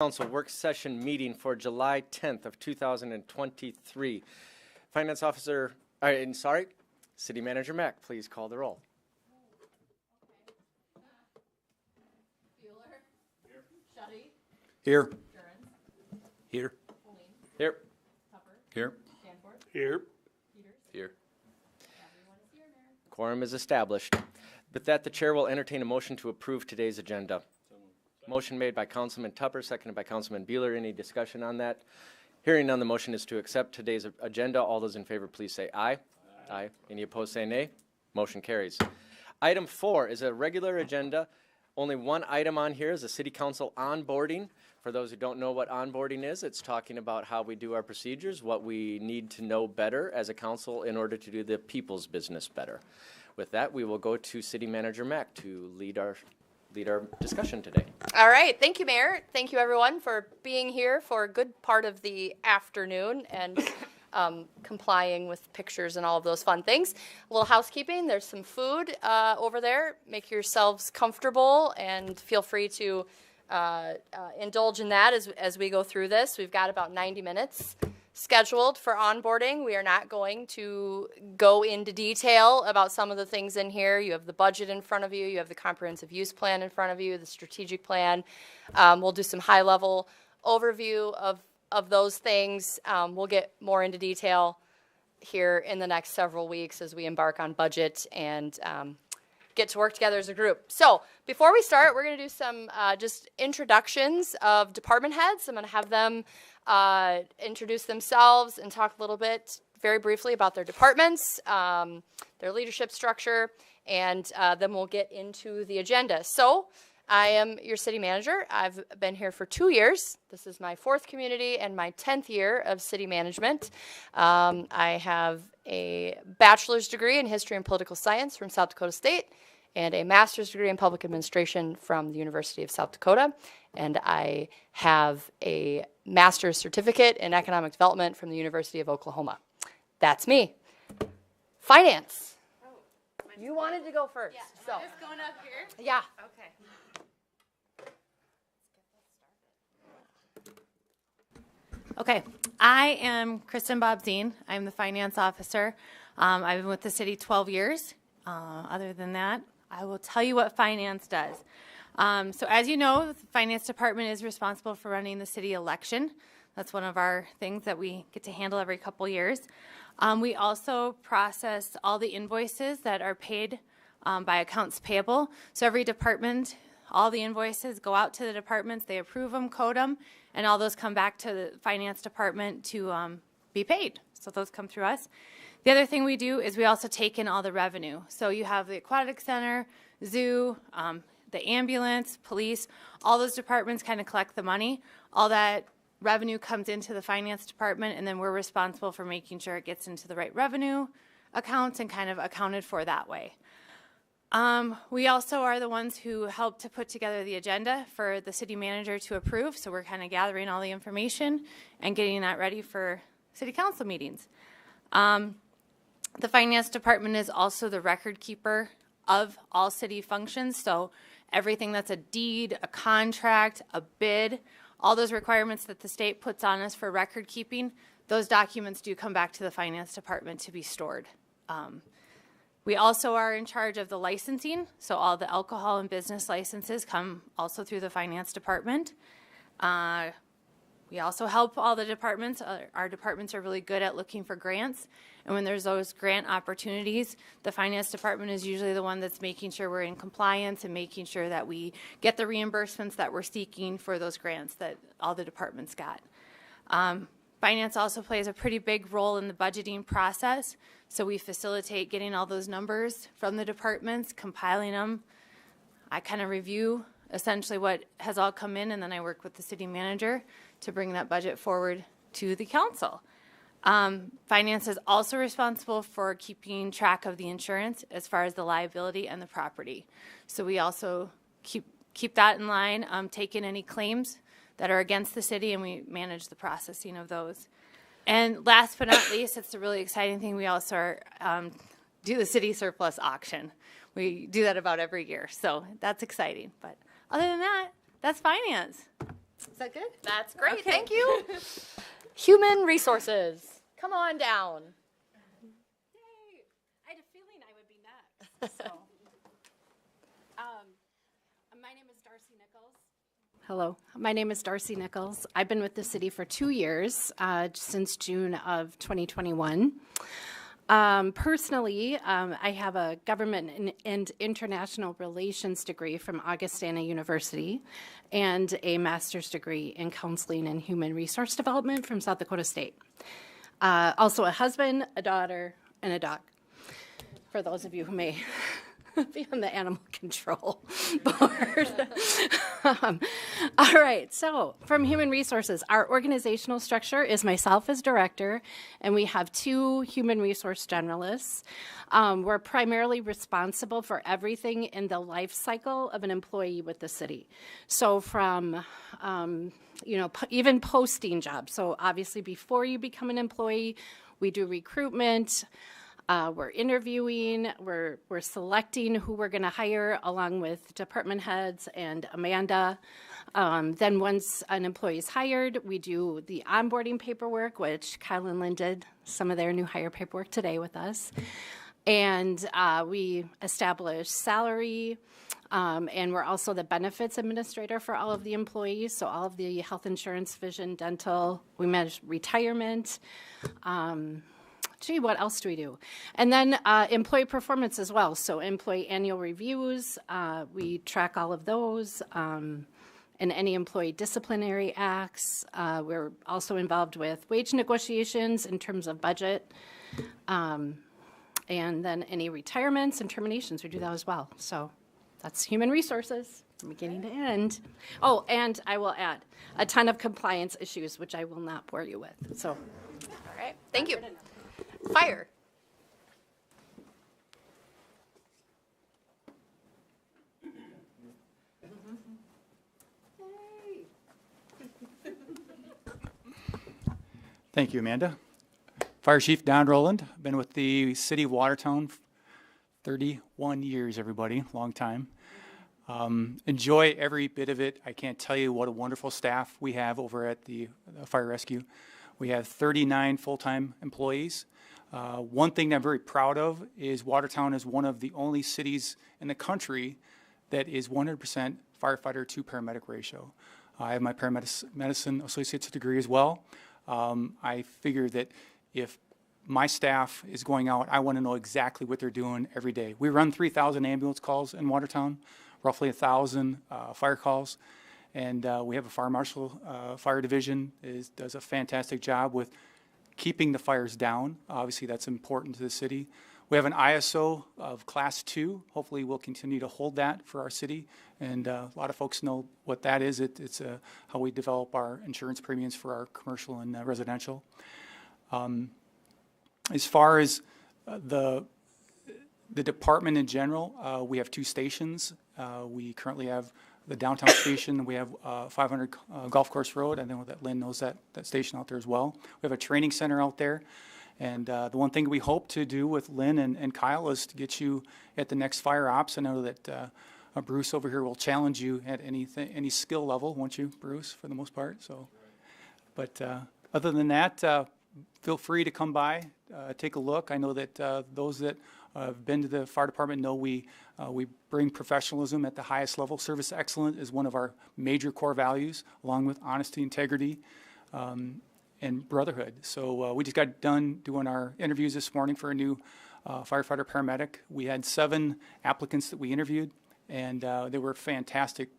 Council work session meeting for July 10th of 2023. Finance Officer, City Manager Mack, please call the roll. Bueller. Here. Shetty. Here. Jurens. Here. Colleen. Here. Tupper. Here. Danforth. Here. Peters. Here. Everyone is here, Mayor. Quorum is established. With that, the chair will entertain a motion to approve today's agenda. Motion made by Councilman Tupper, seconded by Councilman Bueller. Any discussion on that? Hearing none, the motion is to accept today's agenda. All those in favor, please say aye. Aye. Any opposed, say nay. Motion carries. Item 4 is a regular agenda. Only one item on here is a City Council onboarding. For those who don't know what onboarding is, it's talking about how we do our procedures, what we need to know better as a council in order to do the people's business better. With that, we will go to City Manager Mack to lead our discussion today. All right. Thank you, Mayor. Thank you, everyone, for being here for a good part of the afternoon and complying with pictures and all of those fun things. A little housekeeping. There's some food over there. Make yourselves comfortable and feel free to indulge in that as we go through this. We've got about 90 minutes scheduled for onboarding. We are not going to go into detail about some of the things in here. You have the budget in front of you. You have the comprehensive use plan in front of you, the strategic plan. We'll do some high-level overview of those things. We'll get more into detail here in the next several weeks as we embark on budget and get to work together as a group. So before we start, we're going to do some just introductions of department heads. I'm going to have them introduce themselves and talk a little bit very briefly about their departments, their leadership structure, and then we'll get into the agenda. So I am your city manager. I've been here for 2 years. This is my 4th community and my 10th year of city management. I have a bachelor's degree in history and political science from South Dakota State and a master's degree in public administration from the University of South Dakota. And I have a master's certificate in economic development from the University of Oklahoma. That's me. Finance. Oh, You wanted to go first. yeah. So. Am I just going up here? Yeah. Okay. Okay, I am Kristen Bobzine. I'm the finance officer. I've been with the city 12 years. Other than that, I will tell you what finance does. So as you know, the finance department is responsible for running the city election. That's one of our things that we get to handle every couple years. We also process all the invoices that are paid by accounts payable. So every department, all the invoices go out to the departments, they approve them, code them, and all those come back to the finance department to be paid. So those come through us. The other thing we do is we also take in all the revenue. So you have the aquatic center, zoo, the ambulance, police, all those departments kind of collect the money. All that revenue comes into the finance department, and then we're responsible for making sure it gets into the right revenue accounts and kind of accounted for that way. We also are the ones who help to put together the agenda for the city manager to approve. So we're kind of gathering all the information and getting that ready for city council meetings. The finance department is also the record keeper of all city functions. So everything that's a deed, a contract, a bid, all those requirements that the state puts on us for record keeping, those documents do come back to the finance department to be stored. We also are in charge of the licensing, so all the alcohol and business licenses come also through the finance department. We also help all the departments. Our departments are really good at looking for grants, and when there's those grant opportunities, the finance department is usually the one that's making sure we're in compliance and making sure that we get the reimbursements that we're seeking for those grants that all the departments got. Finance also plays a pretty big role in the budgeting process. So we facilitate getting all those numbers from the departments, compiling them. I kind of review essentially what has all come in, and then I work with the city manager to bring that budget forward to the council. Finance is also responsible for keeping track of the insurance as far as the liability and the property. So we also keep that in line, take in any claims that are against the city, and we manage the processing of those. And last but not least, it's a really exciting thing. We also do the city surplus auction. We do that about every year, so that's exciting. But other than that, that's finance. Is that good? That's great. Okay. Thank you. Human resources. Come on down. Yay! I had a feeling I would be next. So, my name is Darcy Nichols. Hello, my name is Darcy Nichols. I've been with the city for 2 years, since June of 2021. Personally, I have a government and international relations degree from Augustana University and a master's degree in counseling and human resource development from South Dakota State. Also a husband, a daughter, and a dog, for those of you who may be on the animal control board. All right, so from Human Resources, our organizational structure is myself as director, and we have 2 human resource generalists. We're primarily responsible for everything in the life cycle of an employee with the city. So from, even posting jobs. So obviously before you become an employee, we do recruitment. We're interviewing, we're selecting who we're going to hire along with department heads and Amanda. Then once an employee is hired, we do the onboarding paperwork, which Kyle and Lynn did some of their new hire paperwork today with us. And we establish salary, and we're also the benefits administrator for all of the employees. So all of the health insurance, vision, dental, we manage retirement. Gee, what else do we do? And then employee performance as well. So employee annual reviews, we track all of those, and any employee disciplinary acts. We're also involved with wage negotiations in terms of budget. And then any retirements and terminations, we do that as well. So that's human resources from beginning to end. Oh, and I will add a ton of compliance issues, which I will not bore you with. So, All right. Thank you. Fire. Thank you, Amanda. Fire Chief Don Rowland. Been with the City of Watertown 31 years, everybody. Long time. Enjoy every bit of it. I can't tell you what a wonderful staff we have over at the Fire Rescue. We have 39 full-time employees. One thing that I'm very proud of is Watertown is one of the only cities in the country that is 100% firefighter to paramedic ratio. I have my paramedicine associate's degree as well. I figure that if my staff is going out, I want to know exactly what they're doing every day. We run 3,000 ambulance calls in Watertown, roughly 1,000 fire calls, and we have a fire marshal fire division does a fantastic job with keeping the fires down. Obviously, that's important to the city. We have an ISO of Class 2. Hopefully, we'll continue to hold that for our city. And a lot of folks know what that is. It's how we develop our insurance premiums for our commercial and residential. As far as the department in general, we have 2 stations. We currently have the downtown station. We have 500 Golf Course Road. I know that Lynn knows that station out there as well. We have a training center out there. And the one thing we hope to do with Lynn and Kyle is to get you at the next fire ops. I know that Bruce over here will challenge you at any skill level, won't you, Bruce, for the most part? So, but other than that, feel free to come by, take a look. I know that those that have been to the fire department know we bring professionalism at the highest level. Service excellence is one of our major core values, along with honesty, integrity, and brotherhood. So we just got done doing our interviews this morning for a new firefighter paramedic. We had 7 applicants that we interviewed, and they were fantastic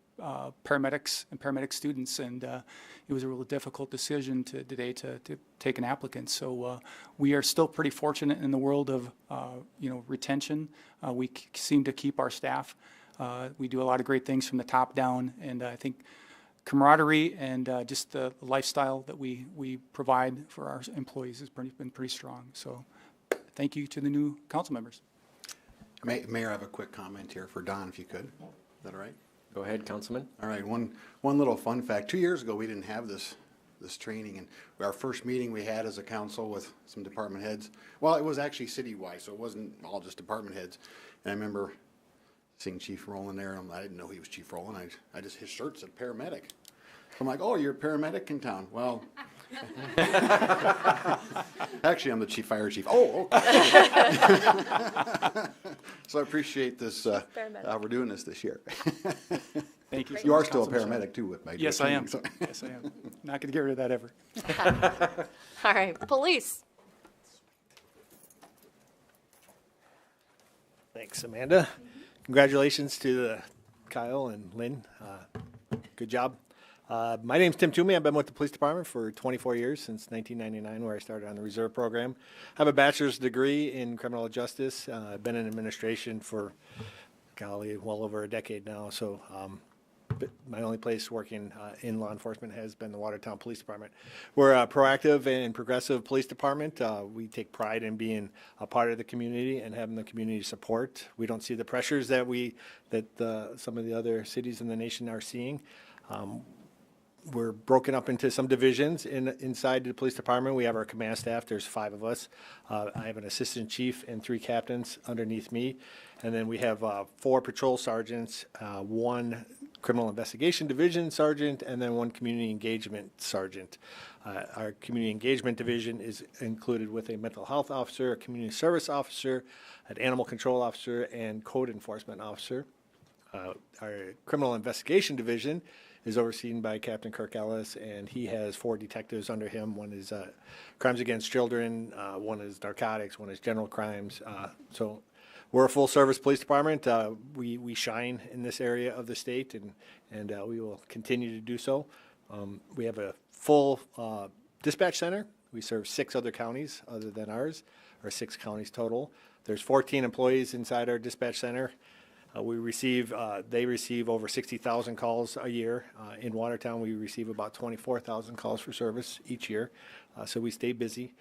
paramedics and paramedic students, and it was a really difficult decision today to take an applicant. So we are still pretty fortunate in the world of retention. We seem to keep our staff. We do a lot of great things from the top down, and I think camaraderie and just the lifestyle that we provide for our employees has been pretty strong. So thank you to the new council members. Mayor, I have a quick comment here for Don, if you could. Is that all right? Go ahead, Councilman. All right, one little fun fact. 2 years ago, we didn't have this training, and our first meeting we had as a council with some department heads. Well, it was actually citywide, so it wasn't all just department heads. And I remember seeing Chief Rowland there, and I didn't know he was Chief Rowland. I just, his shirt said paramedic. I'm like, oh, you're a paramedic in town. Well, actually, I'm the fire chief. Oh, okay. So I appreciate this, paramedic. we're doing this year. Thank you. so You are much, still a Councilman paramedic too with my. Yes, I am. training, so- Yes, I am. Not going to get rid of that ever. All right, police. Thanks, Amanda. Congratulations to Kyle and Lynn. Good job. My name's Tim Toomey. I've been with the police department for 24 years, since 1999, where I started on the reserve program. I have a bachelor's degree in criminal justice. I've been in administration for, golly, well over a decade now. So but my only place working in law enforcement has been the Watertown Police Department. We're a proactive and progressive police department. We take pride in being a part of the community and having the community support. We don't see the pressures that some of the other cities in the nation are seeing. We're broken up into some divisions inside the police department. We have our command staff. There's 5 of us. I have an assistant chief and 3 captains underneath me. And then we have 4 patrol sergeants, 1 criminal investigation division sergeant, and then 1 community engagement sergeant. Our community engagement division is included with a mental health officer, a community service officer, an animal control officer, and code enforcement officer. Our criminal investigation division is overseen by Captain Kirk Ellis, and he has 4 detectives under him. 1 is crimes against children, 1 is narcotics, 1 is general crimes. So we're a full-service police department. We shine in this area of the state, and we will continue to do so. We have a full dispatch center. We serve 6 other counties other than ours, or 6 counties total. There's 14 employees inside our dispatch center. They receive over 60,000 calls a year. In Watertown, we receive about 24,000 calls for service each year. So we stay busy.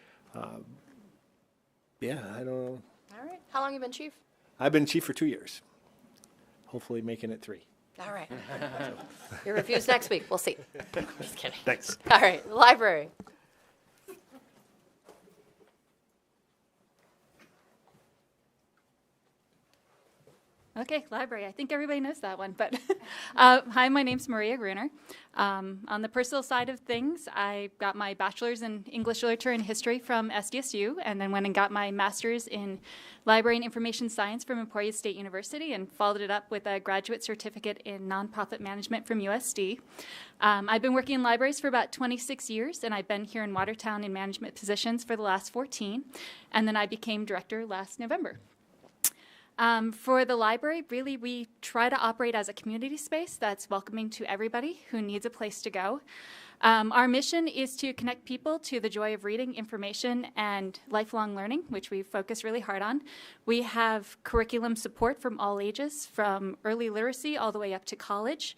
Yeah, I don't know. All right. How long you been chief? I've been chief for 2 years. Hopefully making it 3. All right. Your review's next week. We'll see. Just kidding. Thanks. All right. Library. Okay, library. I think everybody knows that one. But hi, my name's Maria Gruner. On the personal side of things, I got my bachelor's in English Literature and History from SDSU, and then went and got my master's in Library and Information Science from Emporia State University, and followed it up with a graduate certificate in nonprofit management from USD. I've been working in libraries for about 26 years, and I've been here in Watertown in management positions for the last 14, and then I became director last November. For the library, really, we try to operate as a community space that's welcoming to everybody who needs a place to go. Our mission is to connect people to the joy of reading, information, and lifelong learning, which we focus really hard on. We have curriculum support from all ages, from early literacy all the way up to college.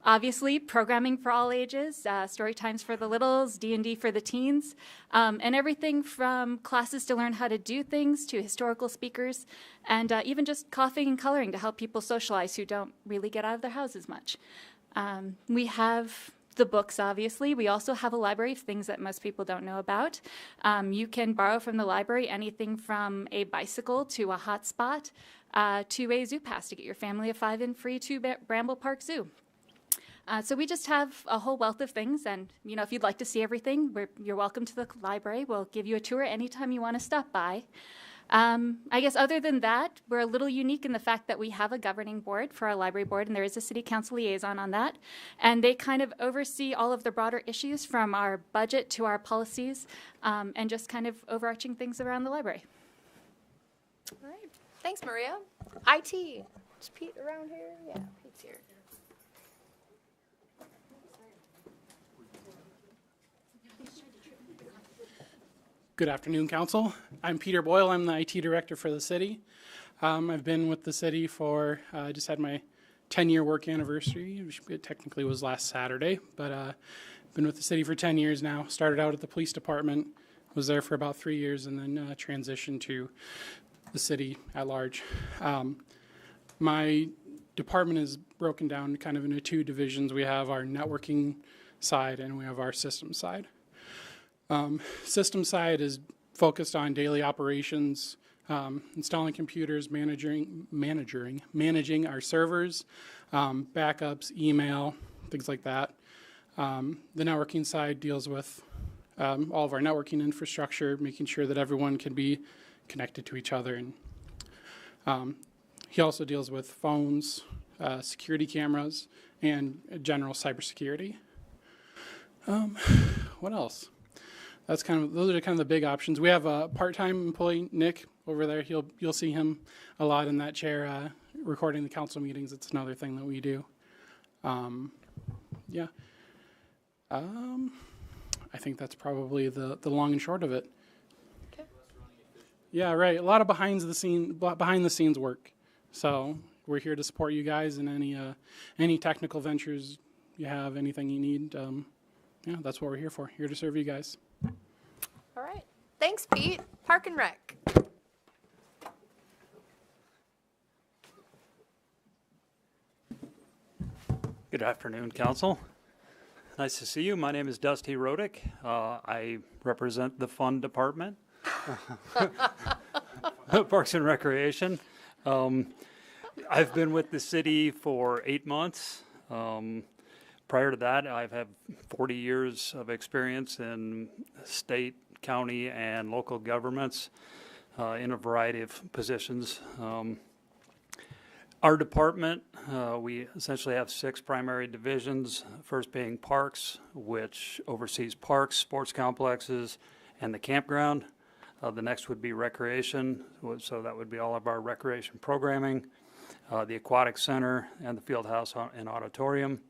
Obviously, programming for all ages, story times for the littles, D&D for the teens, and everything from classes to learn how to do things to historical speakers, and even just coughing and coloring to help people socialize who don't really get out of their houses much. We have the books, obviously. We also have a library of things that most people don't know about. You can borrow from the library anything from a bicycle to a hotspot to a zoo pass to get your family of 5 in free to Bramble Park Zoo. So we just have a whole wealth of things, and if you'd like to see everything, you're welcome to the library. We'll give you a tour anytime you want to stop by. I guess other than that, we're a little unique in the fact that we have a governing board for our library board, and there is a city council liaison on that, and they kind of oversee all of the broader issues from our budget to our policies, and just kind of overarching things around the library. All right. Thanks, Maria. IT. Is Pete around here? Yeah, Pete's here. Good afternoon, Council. I'm Peter Boyle. I'm the IT Director for the city. I've been with the city for, just had my 10-year work anniversary, which it technically was last Saturday, but been with the city for 10 years now. Started out at the police department, was there for about 3 years, and then transitioned to the city at large. My department is broken down kind of into 2 divisions. We have our networking side and we have our system side. System side is focused on daily operations, installing computers, managing our servers, backups, email, things like that. The networking side deals with all of our networking infrastructure, making sure that everyone can be connected to each other. And he also deals with phones, security cameras, and general cybersecurity. What else? Those are kind of the big options. We have a part-time employee, Nick, over there. You'll see him a lot in that chair, recording the council meetings. It's another thing that we do. Yeah. I think that's probably the long and short of it. Okay. Yeah, right. A lot of behind the scenes work. So we're here to support you guys in any technical ventures you have, anything you need. Yeah, that's what we're here for. Here to serve you guys. All right. Thanks, Pete. Park and Rec. Good afternoon, Council. Nice to see you. My name is Dusty Rodick. I represent the Fund Department, Parks and Recreation. I've been with the city for 8 months. Prior to that, I've had 40 years of experience in state, county, and local governments in a variety of positions. Our department, we essentially have 6 primary divisions, first being Parks, which oversees parks, sports complexes, and the campground. The next would be Recreation, so that would be all of our recreation programming, the Aquatic Center, and the Field House and Auditorium.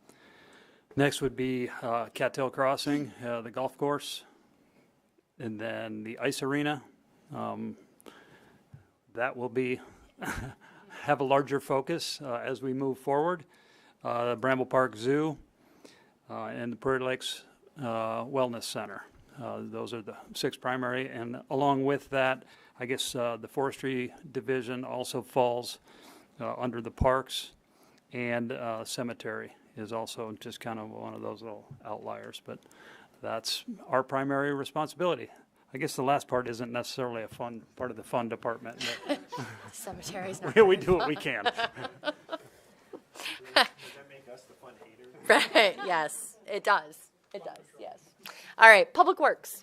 Next would be Cattail Crossing, the golf course, and then the ice arena. That will be have a larger focus as we move forward. Bramble Park Zoo and the Prairie Lakes Wellness Center. Those are the 6 primary, and along with that, I guess the Forestry Division also falls under the Parks, and Cemetery is also just kind of one of those little outliers, but that's our primary responsibility. I guess the last part isn't necessarily a fun part of the Fund Department. Cemetery's not. We do what we can. Does that make us the fun haters? Right, yes, it does. It does, yes. All right, Public Works.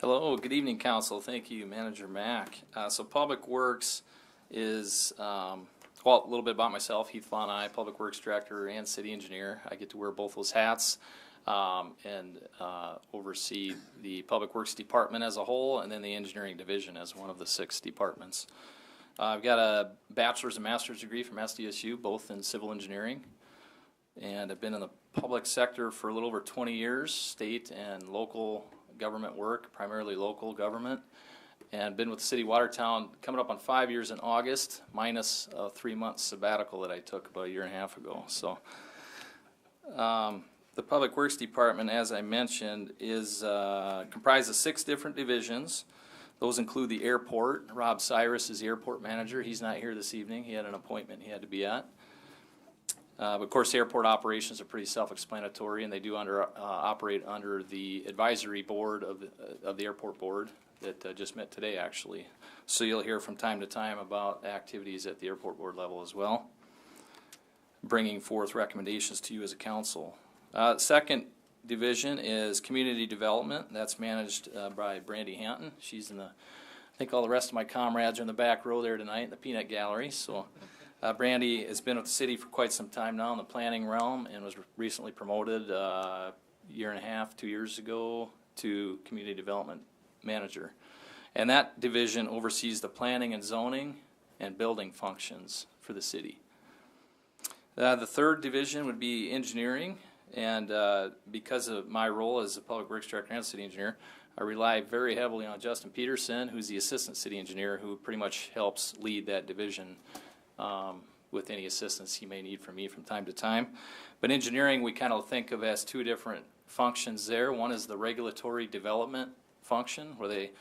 Hello, good evening, Council. Thank you, Manager Mack. So Public Works is, well, a little bit about myself, Heath Von Eye, Public Works Director and City Engineer. I get to wear both those hats and oversee the Public Works Department as a whole, and then the Engineering Division as one of the 6 departments. I've got a bachelor's and master's degree from SDSU, both in civil engineering, and I've been in the public sector for a little over 20 years, state and local government work, primarily local government, and been with the City of Watertown coming up on 5 years in August, minus a 3-month sabbatical that I took about a year and a half ago. So the Public Works Department, as I mentioned, is comprised of 6 different divisions. Those include the airport. Rob Cyrus is the airport manager. He's not here this evening. He had an appointment he had to be at. But of course, airport operations are pretty self-explanatory, and they do operate under the advisory board of the airport board that just met today, actually. So you'll hear from time to time about activities at the airport board level as well, bringing forth recommendations to you as a council. Second division is community development. That's managed by Brandy Hanton. She's in the, I think all the rest of my comrades are in the back row there tonight in the peanut gallery. So Brandy has been with the city for quite some time now in the planning realm and was recently promoted a year and a half, 2 years ago to community development manager. And that division oversees the planning and zoning and building functions for the city. The third division would be engineering, and because of my role as a public works director and city engineer, I rely very heavily on Justin Peterson, who's the assistant city engineer, who pretty much helps lead that division with any assistance he may need from me from time to time. But engineering we kind of think of as 2 different functions there. One is the regulatory development function, where they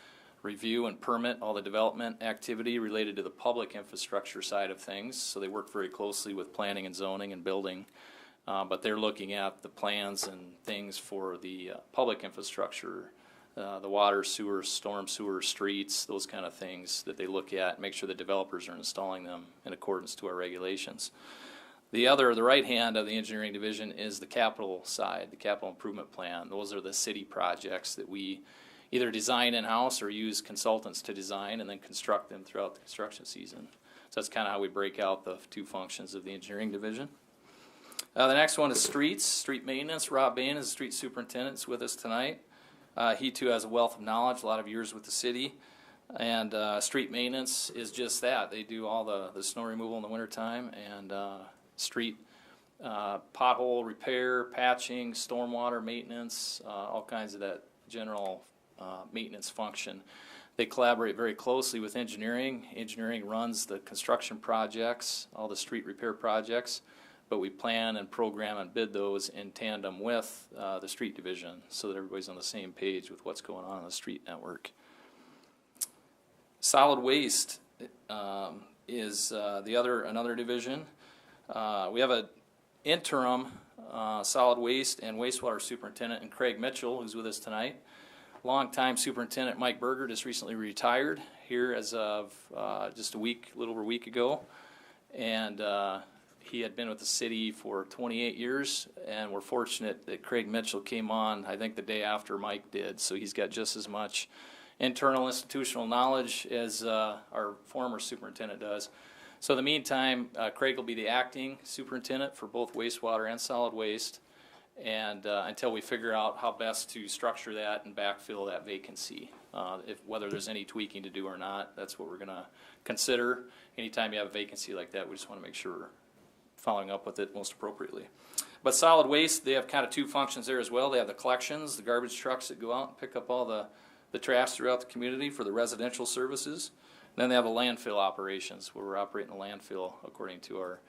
review and permit all the development activity related to the public infrastructure side of things. So they work very closely with planning and zoning and building, but they're looking at the plans and things for the public infrastructure the water, sewer, storm sewer, streets, those kind of things that they look at, make sure the developers are installing them in accordance to our regulations. The right hand of the engineering division is the capital side, the capital improvement plan. Those are the city projects that we either design in-house or use consultants to design and then construct them throughout the construction season. So that's kind of how we break out the two functions of the engineering division. The next one is street maintenance. Rob Bain is the street superintendent, is with us tonight. He too has a wealth of knowledge, a lot of years with the city. And street maintenance is just that. They do all the snow removal in the wintertime and street pothole repair, patching, stormwater maintenance, all kinds of that general maintenance function. They collaborate very closely with engineering. Engineering runs the construction projects, all the street repair projects, but we plan and program and bid those in tandem with the street division so that everybody's on the same page with what's going on in the street network. Solid waste is another division. We have an interim solid waste and wastewater superintendent in Craig Mitchell, who's with us tonight. Longtime superintendent Mike Berger just recently retired here as of just a little over a week ago, and he had been with the city for 28 years, and we're fortunate that Craig Mitchell came on, I think, the day after Mike did, so he's got just as much internal institutional knowledge as our former superintendent does. So in the meantime, Craig will be the acting superintendent for both wastewater and solid waste, and until we figure out how best to structure that and backfill that vacancy. Whether there's any tweaking to do or not, that's what we're going to consider. Anytime you have a vacancy like that, we just want to make sure we're following up with it most appropriately. But solid waste, they have kind of two functions there as well. They have the collections, the garbage trucks that go out and pick up all the trash throughout the community for the residential services. And then they have the landfill operations, where we're operating the landfill according to our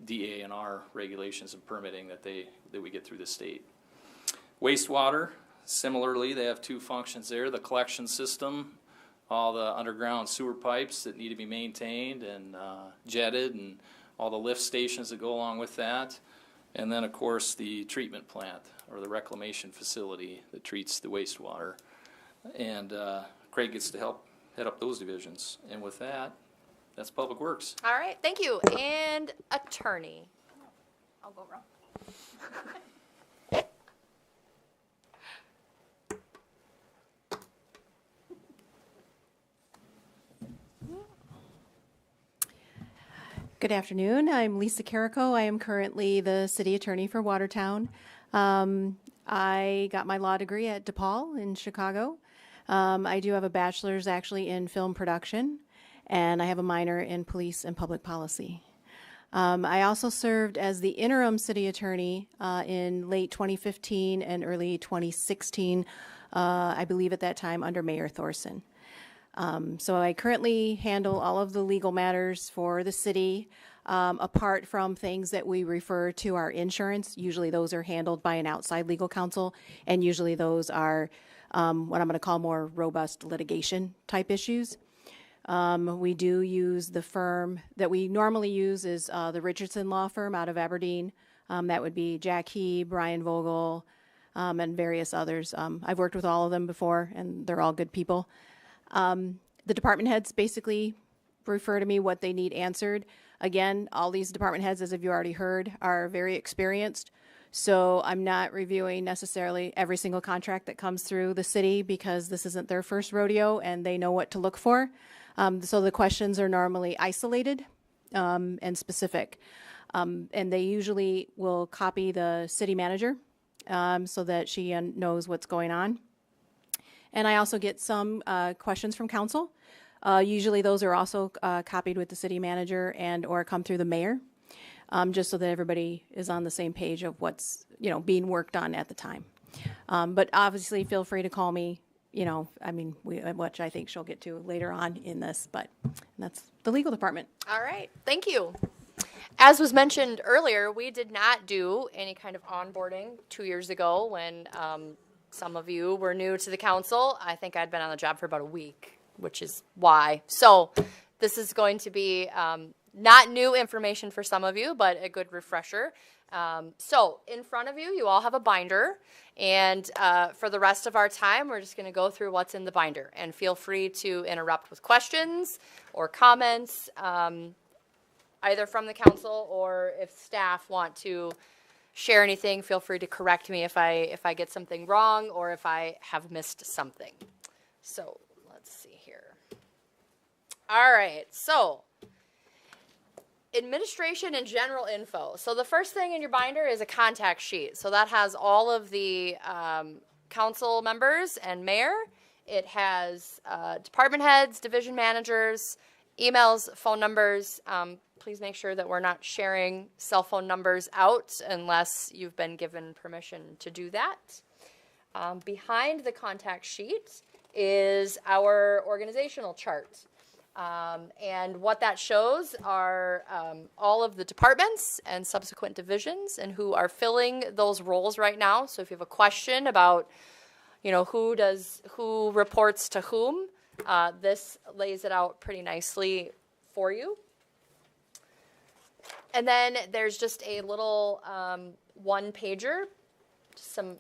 DA&R regulations and permitting that we get through the state. Wastewater, similarly, they have two functions there. The collection system, all the underground sewer pipes that need to be maintained and jetted, and all the lift stations that go along with that. And then, of course, the treatment plant, or the reclamation facility that treats the wastewater. And Craig gets to help head up those divisions. And with that, that's Public Works. All right, thank you. And attorney. I'll go wrong. Good afternoon. I'm Lisa Carrico. I am currently the city attorney for Watertown. I got my law degree at DePaul in Chicago. I do have a bachelor's actually in film production, and I have a minor in police and public policy. I also served as the interim city attorney in late 2015 and early 2016, I believe at that time under Mayor Thorson. So I currently handle all of the legal matters for the city, apart from things that we refer to our insurance. Usually those are handled by an outside legal counsel, and usually those are what I'm going to call more robust litigation type issues. We do use the firm that we normally use is the Richardson Law Firm out of Aberdeen. That would be Jack He, Brian Vogel, and various others. I've worked with all of them before, and they're all good people. The department heads basically refer to me what they need answered. Again, all these department heads, as you already heard, are very experienced. So I'm not reviewing necessarily every single contract that comes through the city because this isn't their first rodeo and they know what to look for. So the questions are normally isolated and specific. And they usually will copy the city manager so that she knows what's going on. And I also get some questions from council. Usually those are also copied with the city manager and or come through the mayor, just so that everybody is on the same page of what's being worked on at the time. But obviously feel free to call me, which I think she'll get to later on in this, but that's the legal department. All right, thank you. As was mentioned earlier, we did not do any kind of onboarding 2 years ago when some of you were new to the council. I think I'd been on the job for about a week, which is why. So this is going to be Not new information for some of you, but a good refresher. So in front of you, you all have a binder. And for the rest of our time, we're just going to go through what's in the binder. And feel free to interrupt with questions or comments, either from the council or if staff want to share anything, feel free to correct me if I get something wrong or if I have missed something. So let's see here. All right, so administration and general info. So the first thing in your binder is a contact sheet. So that has all of the council members and mayor. It has department heads, division managers, emails, phone numbers. Please make sure that we're not sharing cell phone numbers out unless you've been given permission to do that. Behind the contact sheet is our organizational chart. And what that shows are all of the departments and subsequent divisions and who are filling those roles right now. So if you have a question about, you know, who reports to whom, this lays it out pretty nicely for you. And then there's just a little one-pager, some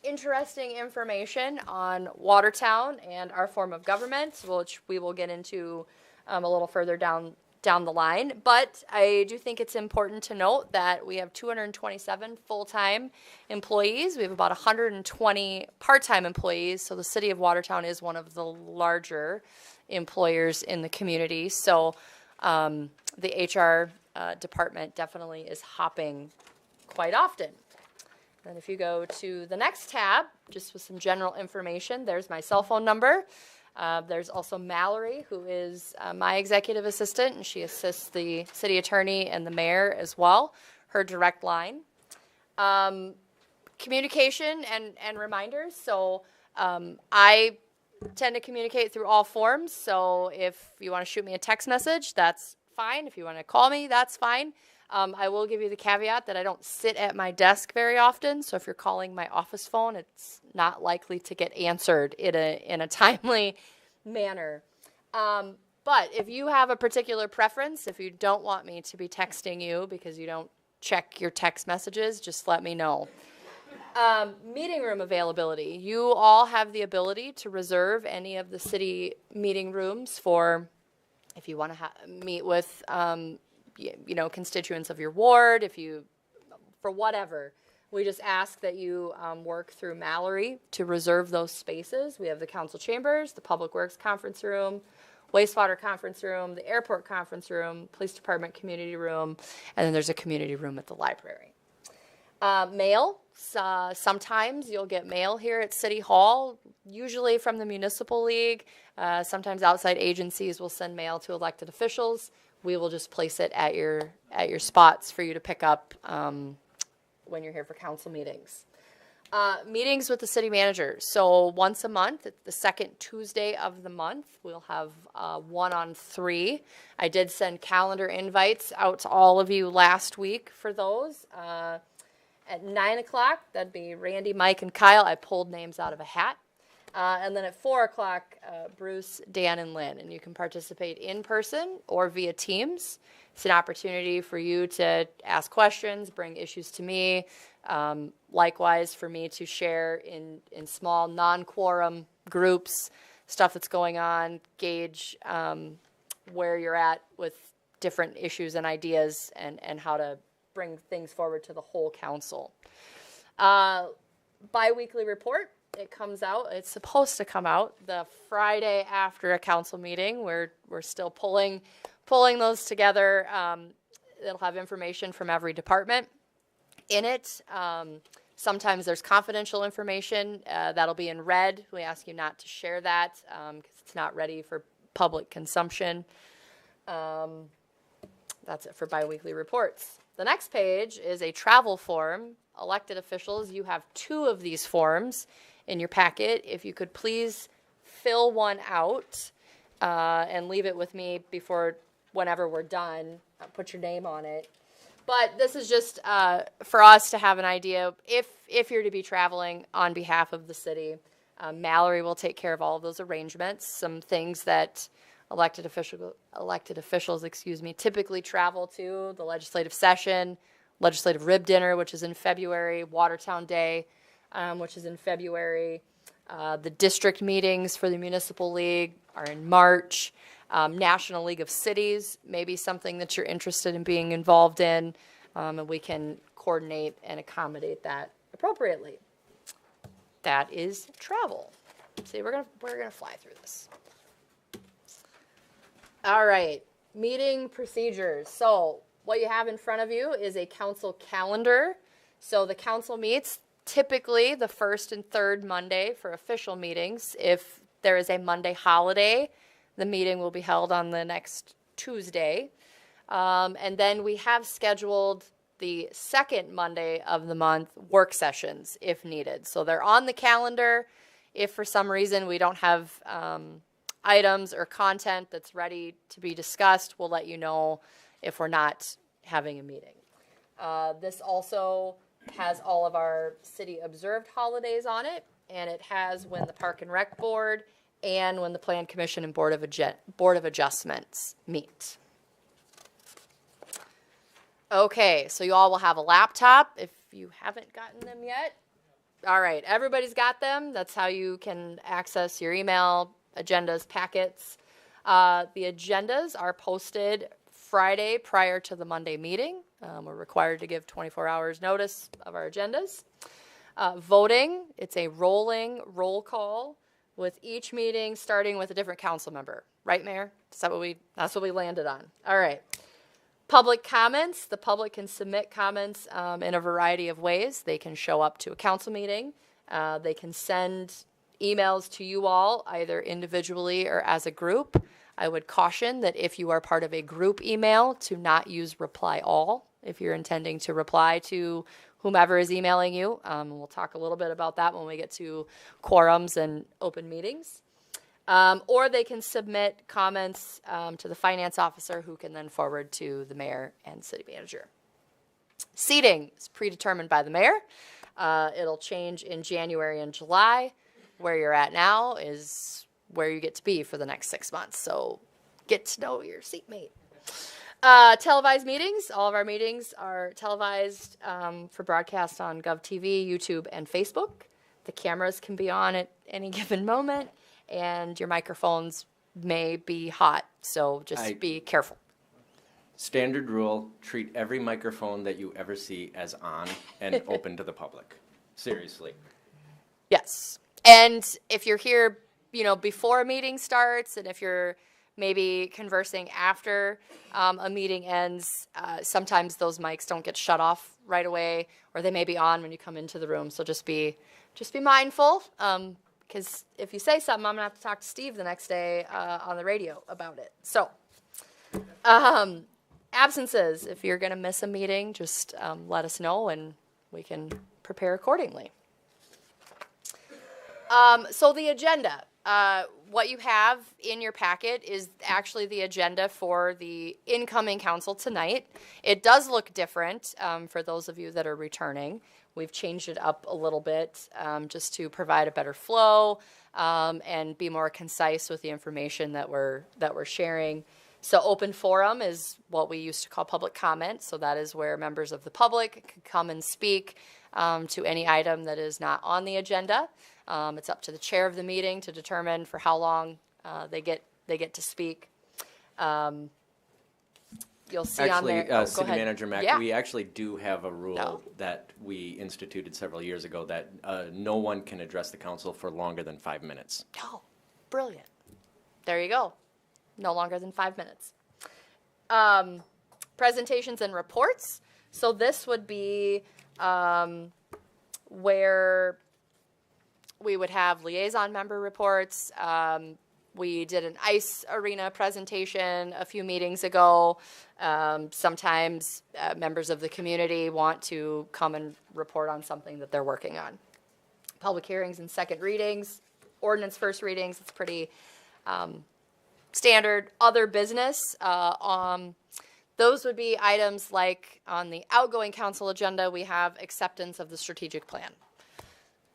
interesting information on Watertown and our form of government, which we will get into a little further down the line. But I do think it's important to note that we have 227 full-time employees. We have about 120 part-time employees. So the city of Watertown is one of the larger employers in the community. So the HR department definitely is hopping quite often. And if you go to the next tab, just with some general information, there's my cell phone number. There's also Mallory, who is my executive assistant, and she assists the city attorney and the mayor as well, her direct line. Communication and reminders. So I tend to communicate through all forms. So if you want to shoot me a text message, that's fine. If you want to call me, that's fine. I will give you the caveat that I don't sit at my desk very often. So if you're calling my office phone, it's not likely to get answered in a timely manner. But if you have a particular preference, if you don't want me to be texting you because you don't check your text messages, just let me know. Meeting room availability. You all have the ability to reserve any of the city meeting rooms for if you want to meet with constituents of your ward, for whatever. We just ask that you work through Mallory to reserve those spaces. We have the council chambers, the public works conference room, wastewater conference room, the airport conference room, police department community room, and then there's a community room at the library. Mail. Sometimes you'll get mail here at City Hall, usually from the Municipal League. Sometimes outside agencies will send mail to elected officials. We will just place it at your spots for you to pick up when you're here for council meetings. Meetings with the city manager. So once a month, it's the second Tuesday of the month, we'll have 1 on 3. I did send calendar invites out to all of you last week for those. At 9 o'clock, that'd be Randy, Mike, and Kyle. I pulled names out of a hat. And then at 4 o'clock, Bruce, Dan, and Lynn. And you can participate in person or via Teams. It's an opportunity for you to ask questions, bring issues to me. Likewise, for me to share in small non-quorum groups, stuff that's going on, gauge where you're at with different issues and ideas and how to bring things forward to the whole council. Bi-weekly report. It comes out, it's supposed to come out the Friday after a council meeting. We're still pulling those together. It'll have information from every department in it. Sometimes there's confidential information that'll be in red. We ask you not to share that because it's not ready for public consumption. That's it for bi-weekly reports. The next page is a travel form. Elected officials, you have 2 of these forms in your packet. If you could please fill one out and leave it with me whenever we're done, put your name on it. But this is just for us to have an idea. If you're to be traveling on behalf of the city, Mallory will take care of all of those arrangements. Some things that elected officials, typically travel to the legislative session, legislative rib dinner, which is in February, Watertown Day, which is in February. The district meetings for the Municipal League are in March. National League of Cities may be something that you're interested in being involved in, and we can coordinate and accommodate that appropriately. That is travel. See, we're gonna fly through this. All right, meeting procedures. So what you have in front of you is a council calendar. So the council meets typically the first and third Monday for official meetings. If there is a Monday holiday, the meeting will be held on the next Tuesday. And then we have scheduled the second Monday of the month work sessions if needed. So they're on the calendar. If for some reason we don't have items or content that's ready to be discussed, we'll let you know if we're not having a meeting. This also has all of our city observed holidays on it, and it has when the Park and Rec Board and when the Plan Commission and Board of Adjustments meet. Okay, so you all will have a laptop if you haven't gotten them yet. All right, everybody's got them. That's how you can access your email, agendas, packets. The agendas are posted Friday prior to the Monday meeting. We're required to give 24 hours notice of our agendas. Voting, it's a rolling roll call with each meeting starting with a different council member. Right, Mayor? That's what we landed on. All right. Public comments, the public can submit comments in a variety of ways. They can show up to a council meeting. They can send emails to you all, either individually or as a group. I would caution that if you are part of a group email, to not use reply all if you're intending to reply to whomever is emailing you. We'll talk a little bit about that when we get to quorums and open meetings. Or they can submit comments to the finance officer, who can then forward to the mayor and city manager. Seating is predetermined by the mayor. It'll change in January and July. Where you're at now is where you get to be for the next 6 months. So get to know your seatmate. Televised meetings. All of our meetings are televised for broadcast on GovTV, YouTube, and Facebook. The cameras can be on at any given moment, and your microphones may be hot, so just be careful. Standard rule, treat every microphone that you ever see as on and open to the public. Seriously. Yes. And if you're here, before a meeting starts, and if you're maybe conversing after a meeting ends, sometimes those mics don't get shut off right away, or they may be on when you come into the room. So just be mindful, because if you say something, I'm gonna have to talk to Steve the next day on the radio about it. So absences, if you're gonna miss a meeting, just let us know and we can prepare accordingly. So the agenda, what you have in your packet is actually the agenda for the incoming council tonight. It does look different for those of you that are returning. We've changed it up a little bit just to provide a better flow and be more concise with the information that we're sharing. So open forum is what we used to call public comment. So that is where members of the public can come and speak to any item that is not on the agenda. It's up to the chair of the meeting to determine for how long they get to speak. You'll see on there. Actually, City Manager Mack, Yeah. we actually do have a rule that we instituted several years ago that no one can address the council for longer than 5 minutes. Oh, brilliant. There you go. No longer than 5 minutes. Presentations and reports. So this would be where we would have liaison member reports. We did an ice arena presentation a few meetings ago. Sometimes members of the community want to come and report on something that they're working on. Public hearings and second readings, ordinance first readings, it's pretty standard. Other business, those would be items like on the outgoing council agenda, we have acceptance of the strategic plan.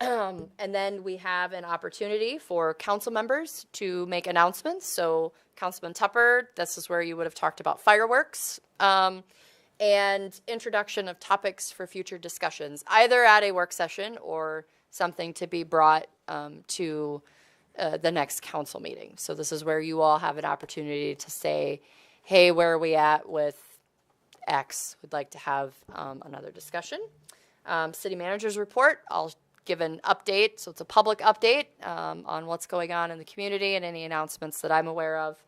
And then we have an opportunity for council members to make announcements. So Councilman Tupper, this is where you would have talked about fireworks and introduction of topics for future discussions, either at a work session or something to be brought to the next council meeting. So this is where you all have an opportunity to say, hey, where are we at with X? We'd like to have another discussion. City manager's report, I'll give an update, so it's a public update on what's going on in the community and any announcements that I'm aware of,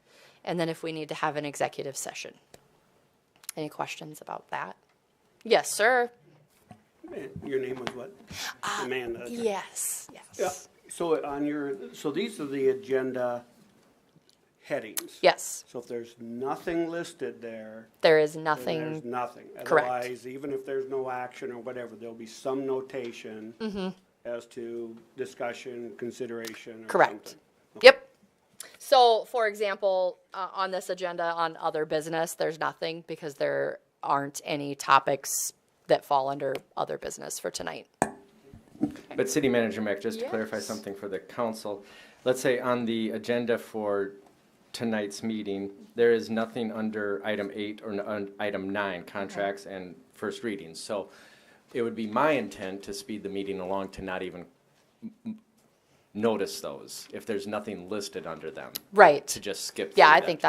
and then if we need to have an executive session. Any questions about that? Yes, sir. Your name was what? Amanda. Yes, yes. Yeah. So on your, so these are the agenda headings. Yes. So if there's nothing listed there. There is then nothing. There's nothing. Correct. Otherwise, even if there's no action or whatever, there'll be some notation as to discussion, consideration, or Correct. something. Yep. So, for example, on this agenda on other business, there's nothing because there aren't any topics that fall under other business for tonight. But City Manager Mack, just to clarify Yes. something for the council, let's say on the agenda for tonight's meeting, there is nothing under item 8 or item 9, contracts and first readings. So it would be my intent to speed the meeting along to not even notice those if there's nothing listed under them. Right. To just skip. Yeah, through I them. think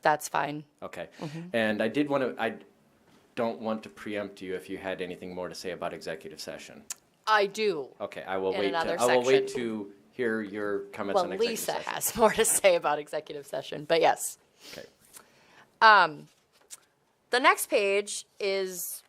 that's fine. Okay. And I don't want to preempt you if you had anything more to say about executive session. I do. Okay, I will In wait. another I will wait section. to hear your comments Well, on executive Lisa session. has more to say about executive session, but yes. Okay. The next page is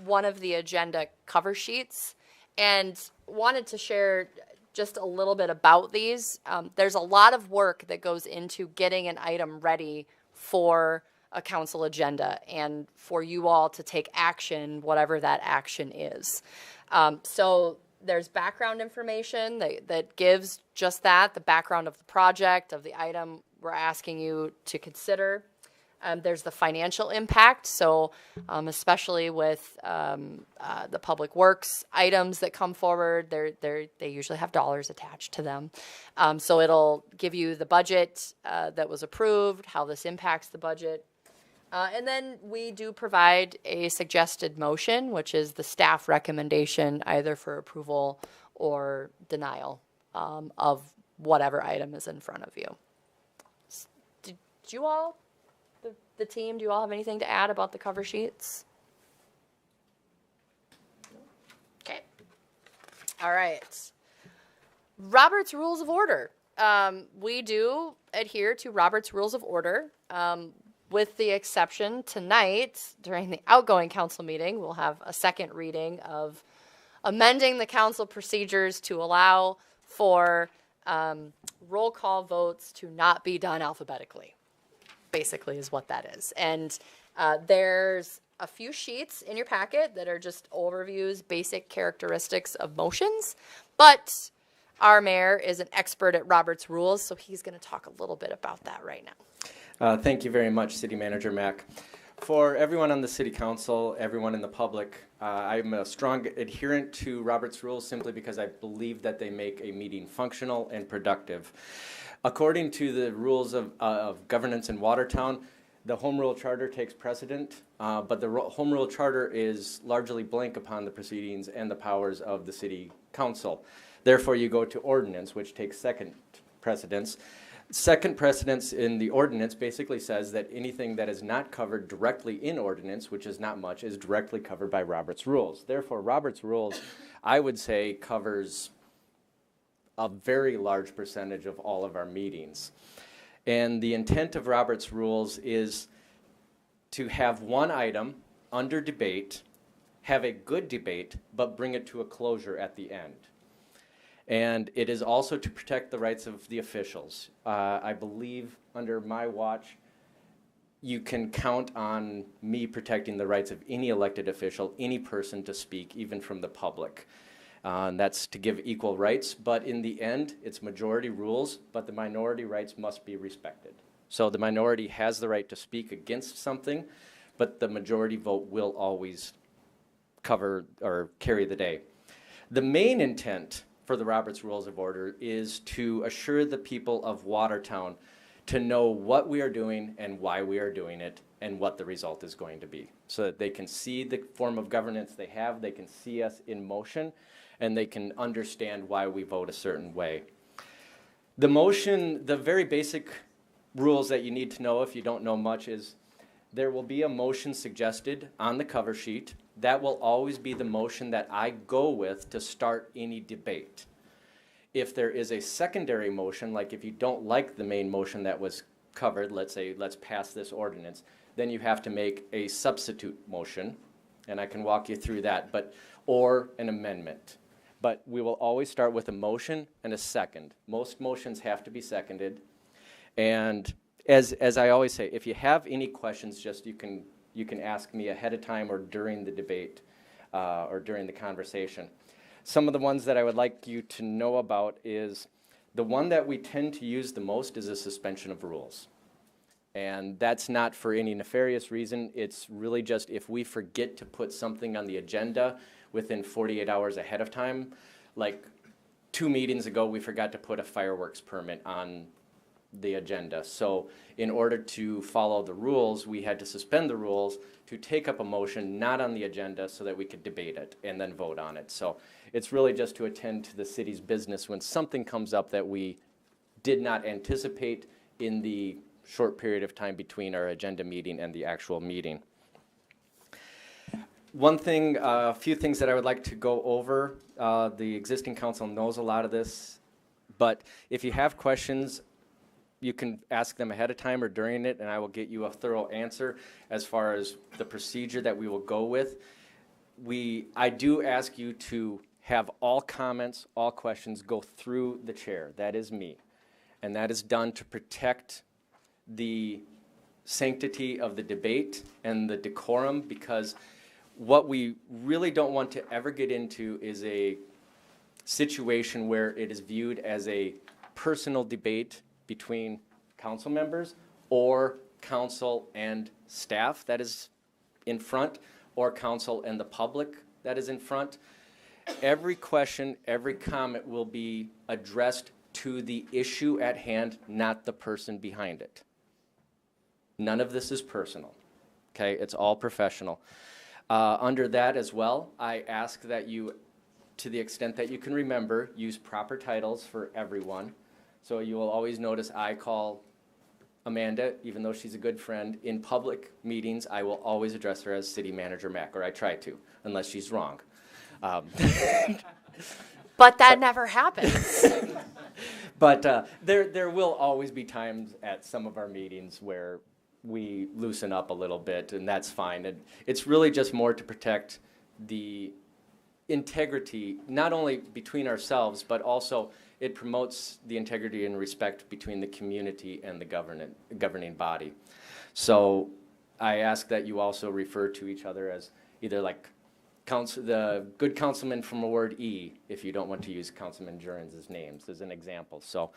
one of the agenda cover sheets, and wanted to share just a little bit about these. There's a lot of work that goes into getting an item ready for a council agenda and for you all to take action, whatever that action is. So there's background information that gives just that, the background of the project, of the item we're asking you to consider. There's the financial impact, so especially with the public works items that come forward, they usually have dollars attached to them. So it'll give you the budget that was approved, how this impacts the budget. And then we do provide a suggested motion, which is the staff recommendation either for approval or denial of whatever item is in front of you. Did you all, the team, do you all have anything to add about the cover sheets? Okay. All right. Robert's Rules of Order. We do adhere to Robert's Rules of Order. With the exception tonight, during the outgoing council meeting, we'll have a second reading of amending the council procedures to allow for roll call votes to not be done alphabetically, basically is what that is. And there's a few sheets in your packet that are just overviews, basic characteristics of motions, but our mayor is an expert at Robert's Rules, so he's going to talk a little bit about that right now. Thank you very much, City Manager Mack. For everyone on the City Council, everyone in the public, I'm a strong adherent to Robert's Rules simply because I believe that they make a meeting functional and productive. According to the rules of governance in Watertown, the Home Rule Charter takes precedent, but the Home Rule Charter is largely blank upon the proceedings and the powers of the City Council. Therefore, you go to ordinance, which takes second precedence. Second precedence in the ordinance basically says that anything that is not covered directly in ordinance, which is not much, is directly covered by Robert's Rules. Therefore, Robert's Rules, I would say, covers a very large percentage of all of our meetings. And the intent of Robert's Rules is to have one item under debate, have a good debate, but bring it to a closure at the end. And it is also to protect the rights of the officials. I believe under my watch, you can count on me protecting the rights of any elected official, any person to speak, even from the public. And that's to give equal rights, but in the end, it's majority rules, but the minority rights must be respected. So the minority has the right to speak against something, but the majority vote will always cover or carry the day. The main intent for the Roberts Rules of Order is to assure the people of Watertown to know what we are doing and why we are doing it and what the result is going to be, so that they can see the form of governance they have, they can see us in motion, and they can understand why we vote a certain way. The motion, the very basic rules that you need to know if you don't know much is there will be a motion suggested on the cover sheet. That will always be the motion that I go with to start any debate. If there is a secondary motion, like if you don't like the main motion that was covered, let's say, let's pass this ordinance, then you have to make a substitute motion, and I can walk you through that, or an amendment. But we will always start with a motion and a second. Most motions have to be seconded. And as I always say, if you have any questions, just you can ask me ahead of time or during the debate or during the conversation. Some of the ones that I would like you to know about is the one that we tend to use the most is a suspension of rules. And that's not for any nefarious reason. It's really just if we forget to put something on the agenda within 48 hours ahead of time. Like 2 meetings ago, we forgot to put a fireworks permit on the agenda. So in order to follow the rules, we had to suspend the rules to take up a motion not on the agenda so that we could debate it and then vote on it. So it's really just to attend to the city's business when something comes up that we did not anticipate in the short period of time between our agenda meeting and the actual meeting. One thing, a few things that I would like to go over. The existing council knows a lot of this, but if you have questions, you can ask them ahead of time or during it, and I will get you a thorough answer as far as the procedure that we will go with. I do ask you to have all comments, all questions go through the chair. That is me. And that is done to protect the sanctity of the debate and the decorum, because what we really don't want to ever get into is a situation where it is viewed as a personal debate between council members or council and staff that is in front, or council and the public that is in front. Every question, every comment will be addressed to the issue at hand, not the person behind it. None of this is personal, okay? It's all professional. Under that as well, I ask that you, to the extent that you can remember, use proper titles for everyone. So you will always notice I call Amanda, even though she's a good friend. In public meetings, I will always address her as City Manager Mack, or I try to, unless she's wrong. But that never happens. But there will always be times at some of our meetings where we loosen up a little bit, and that's fine. And it's really just more to protect the integrity, not only between ourselves, but also it promotes the integrity and respect between the community and the governing body. So I ask that you also refer to each other as either like the good councilman from Ward E, if you don't want to use Councilman Jurens' names as an example. So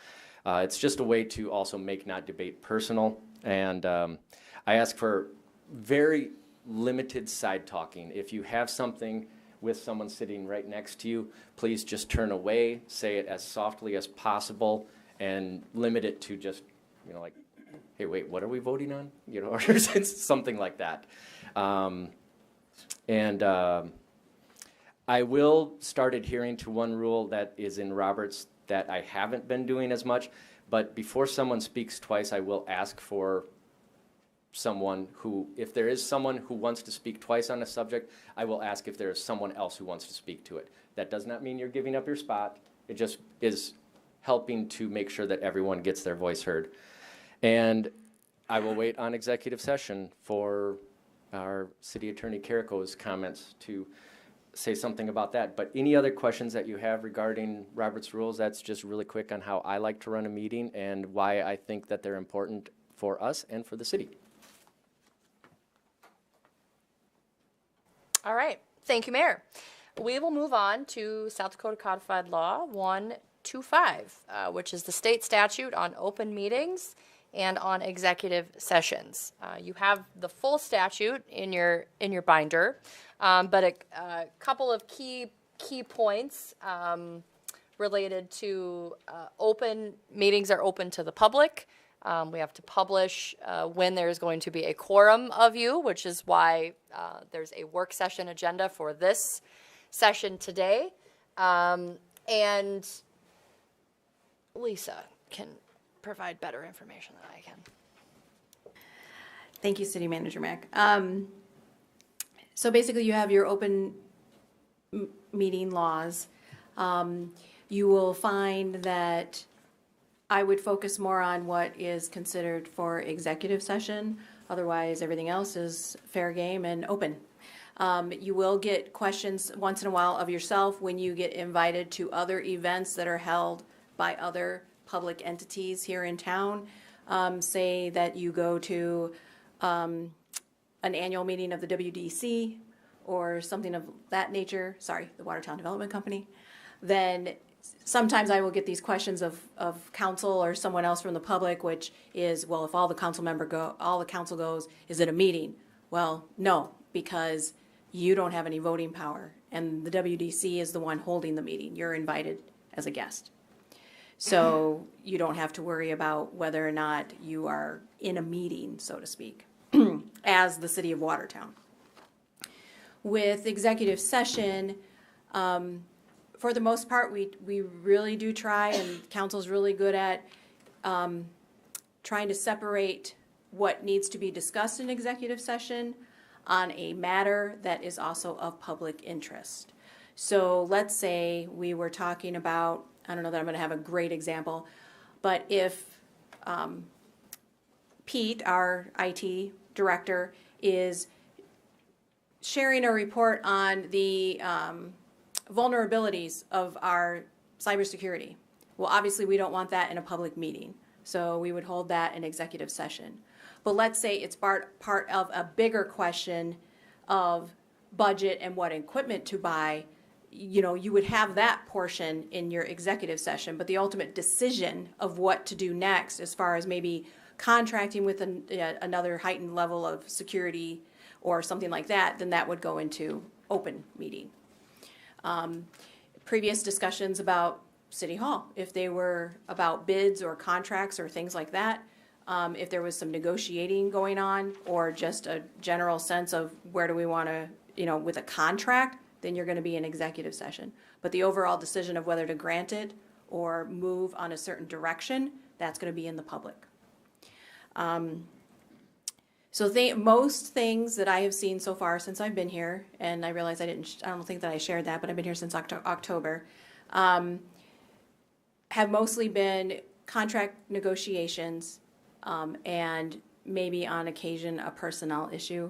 it's just a way to also make not debate personal. And I ask for very limited side talking. If you have something with someone sitting right next to you, please just turn away, say it as softly as possible, and limit it to just, you know, like, hey, wait, what are we voting on? You know, or something like that. I will start adhering to one rule that is in Roberts that I haven't been doing as much, but before someone speaks twice, I will ask for someone who, if there is someone who wants to speak twice on a subject, I will ask if there is someone else who wants to speak to it. That does not mean you're giving up your spot. It just is helping to make sure that everyone gets their voice heard. And I will wait on executive session for our City Attorney Carrico's comments to say something about that. But any other questions that you have regarding Robert's rules, that's just really quick on how I like to run a meeting and why I think that they're important for us and for the city. All right. Thank you, Mayor. We will move on to South Dakota Codified Law 125, which is the state statute on open meetings and on executive sessions. You have the full statute in your binder, but a couple of key points related to open, meetings are open to the public. We have to publish when there's going to be a quorum of you, which is why there's a work session agenda for this session today. And Lisa can provide better information than I can. Thank you, City Manager Mack. So basically, you have your open meeting laws. You will find that I would focus more on what is considered for executive session. Otherwise, everything else is fair game and open. You will get questions once in a while of yourself when you get invited to other events that are held by other public entities here in town. Say that you go to an annual meeting of the WDC or something of that nature, sorry, the Watertown Development Company, then sometimes I will get these questions of council or someone else from the public, which is, well, if all the council goes, is it a meeting? Well, no, because you don't have any voting power, and the WDC is the one holding the meeting. You're invited as a guest. So you don't have to worry about whether or not you are in a meeting, so to speak, as the city of Watertown. With executive session, for the most part, we really do try, and council's really good at trying to separate what needs to be discussed in executive session on a matter that is also of public interest. So let's say we were talking about, I don't know that I'm going to have a great example, but if Pete, our IT director, is sharing a report on the vulnerabilities of our cybersecurity. Well, obviously we don't want that in a public meeting, so we would hold that in executive session. But let's say it's part of a bigger question of budget and what equipment to buy. You know, you would have that portion in your executive session, but the ultimate decision of what to do next, as far as maybe contracting with another heightened level of security or something like that, then that would go into open meeting. Previous discussions about City Hall, if they were about bids or contracts or things like that, if there was some negotiating going on or just a general sense of where do we want to, you know, with a contract, then you're going to be in executive session. But the overall decision of whether to grant it or move on a certain direction, that's going to be in the public. So most things that I have seen so far since I've been here, and I realize I don't think that I shared that, but I've been here since October, have mostly been contract negotiations and maybe on occasion a personnel issue.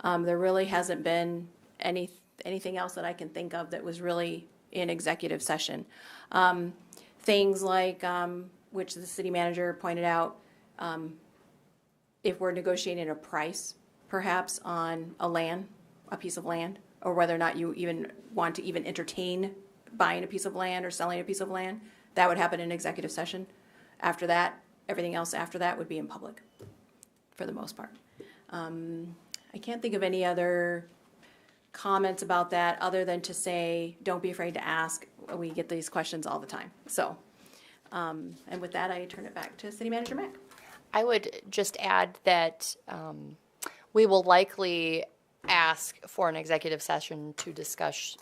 There really hasn't been anything else that I can think of that was really in executive session. Things like, which the city manager pointed out, if we're negotiating a price, perhaps on a piece of land, or whether or not you even want to even entertain buying a piece of land or selling a piece of land, that would happen in executive session. After that, everything else after that would be in public, for the most part. I can't think of any other comments about that other than to say, don't be afraid to ask. We get these questions all the time. So, and with that, I turn it back to City Manager Mack. I would just add that we will likely ask for an executive session to discuss,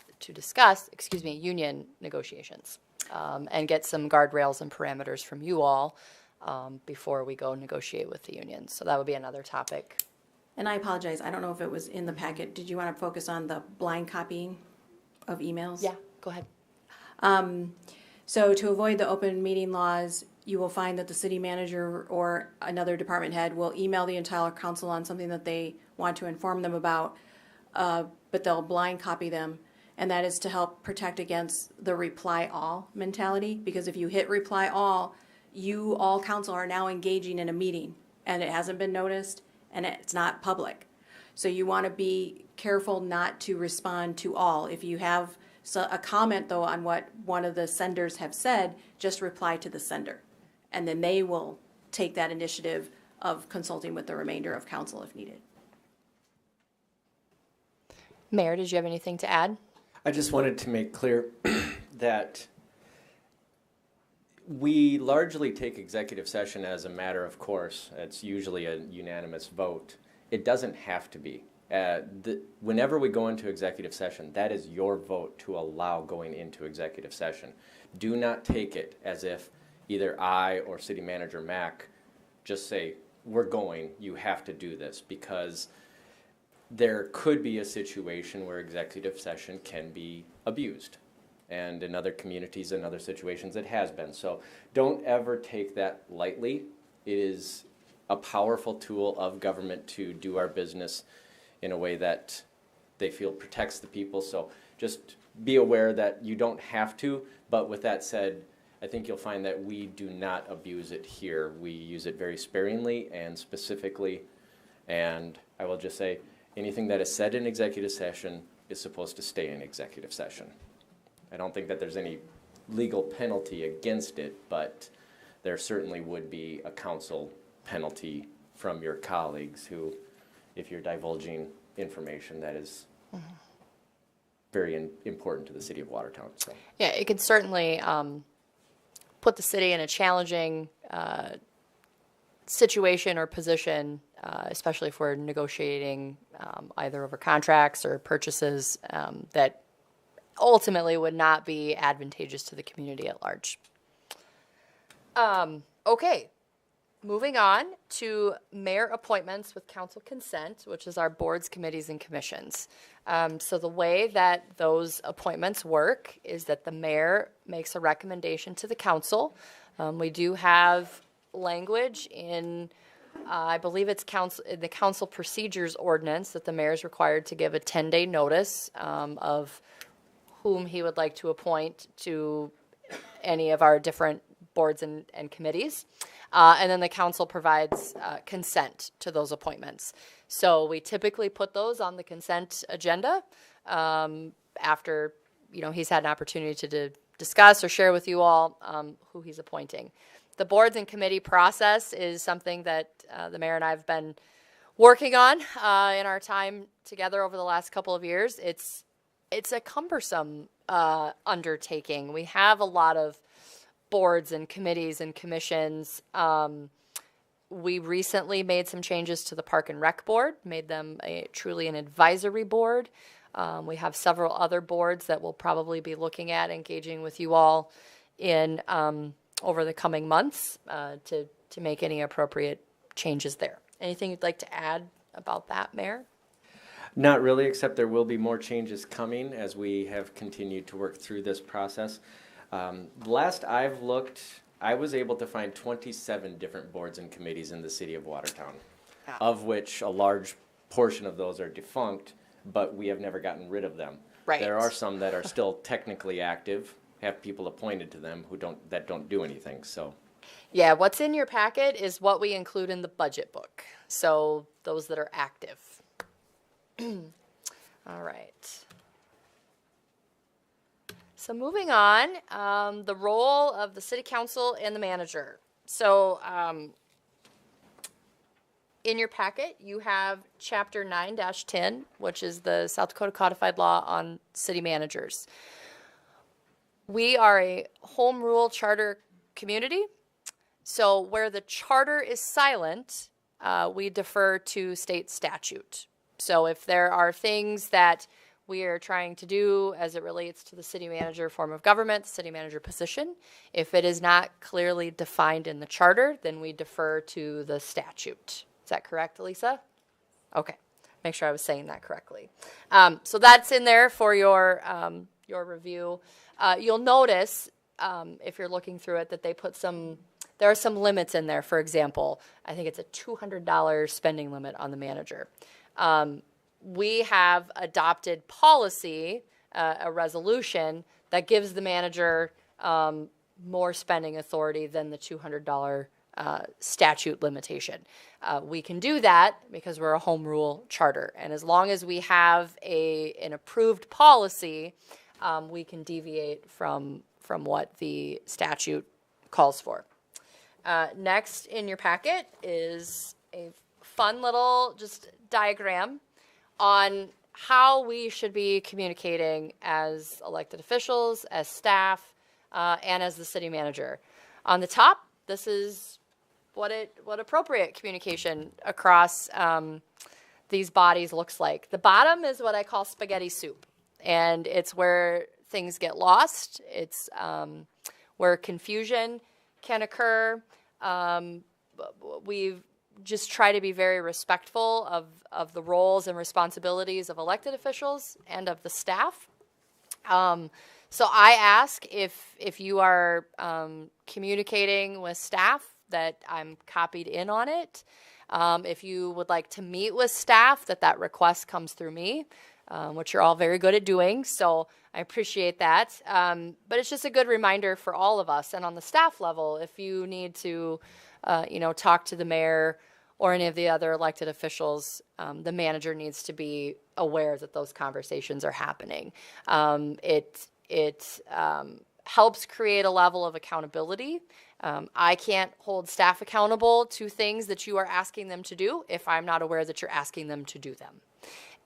union negotiations and get some guardrails and parameters from you all before we go negotiate with the unions. So that would be another topic. And I apologize, I don't know if it was in the packet. Did you want to focus on the blind copying of emails? Yeah, go ahead. So to avoid the open meeting laws, you will find that the city manager or another department head will email the entire council on something that they want to inform them about, but they'll blind copy them. And that is to help protect against the reply all mentality, because if you hit reply all council are now engaging in a meeting and it hasn't been noticed and it's not public. So you want to be careful not to respond to all. If you have a comment though on what one of the senders have said, just reply to the sender. And then they will take that initiative of consulting with the remainder of council if needed. Mayor, did you have anything to add? I just wanted to make clear that We largely take executive session as a matter of course. It's usually a unanimous vote. It doesn't have to be. Whenever we go into executive session, that is your vote to allow going into executive session. Do not take it as if either I or City Manager Mack just say, we're going, you have to do this, because there could be a situation where executive session can be abused. And in other communities and other situations, it has been. So don't ever take that lightly. It is a powerful tool of government to do our business in a way that they feel protects the people. So just be aware that you don't have to, but with that said, I think you'll find that we do not abuse it here. We use it very sparingly and specifically, and I will just say, anything that is said in executive session is supposed to stay in executive session. I don't think that there's any legal penalty against it, but there certainly would be a council penalty from your colleagues who, if you're divulging information that is very important to the city of Watertown. So. Yeah, it could certainly put the city in a challenging situation or position, especially if we're negotiating either over contracts or purchases that ultimately would not be advantageous to the community at large. Okay, moving on to mayor appointments with council consent, which is our boards, committees, and commissions. So the way that those appointments work is that the mayor makes a recommendation to the council. We do have language in, I believe it's the council procedures ordinance, that the mayor is required to give a 10-day notice of whom he would like to appoint to any of our different boards and committees. And then the council provides consent to those appointments. So we typically put those on the consent agenda after, he's had an opportunity to discuss or share with you all who he's appointing. The boards and committee process is something that the mayor and I have been working on in our time together over the last couple of years. It's a cumbersome undertaking. We have a lot of boards and committees and commissions. We recently made some changes to the Park and Rec Board, made them truly an advisory board. We have several other boards that we'll probably be looking at engaging with you all in over the coming months to make any appropriate changes there. Anything you'd like to add about that, Mayor? Not really, except there will be more changes coming as we have continued to work through this process. Last I've looked, I was able to find 27 different boards and committees in the city of Watertown, of which a large portion of those are defunct, but we have never gotten rid of them. Right. There are some that are still technically active, have people appointed to them that don't do anything. So, yeah, what's in your packet is what we include in the budget book. So those that are active. All right. So moving on, the role of the city council and the manager. So in your packet, you have Chapter 9-10, which is the South Dakota Codified Law on City Managers. We are a home rule charter community. So where the charter is silent, we defer to state statute. So if there are things that we are trying to do as it relates to the city manager form of government, the city manager position, if it is not clearly defined in the charter, then we defer to the statute. Is that correct, Elisa? Okay, make sure I was saying that correctly. So that's in there for your review. You'll notice, if you're looking through it, that they put there are some limits in there. For example, I think it's a $200 spending limit on the manager. We have adopted policy, a resolution that gives the manager more spending authority than the $200 statute limitation. We can do that because we're a home rule charter, and as long as we have an approved policy, we can deviate from what the statute calls for. Next in your packet is a fun little just diagram on how we should be communicating as elected officials, as staff, and as the city manager. On the top, this is what appropriate communication across these bodies looks like. The bottom is what I call spaghetti soup, and it's where things get lost. It's where confusion can occur. We've just try to be very respectful of the roles and responsibilities of elected officials and of the staff. So I ask if you are communicating with staff that I'm copied in on it. If you would like to meet with staff, that request comes through me, which you're all very good at doing. So I appreciate that. But it's just a good reminder for all of us. And on the staff level, if you need to, talk to the mayor or any of the other elected officials, the manager needs to be aware that those conversations are happening. It helps create a level of accountability. I can't hold staff accountable to things that you are asking them to do if I'm not aware that you're asking them to do them.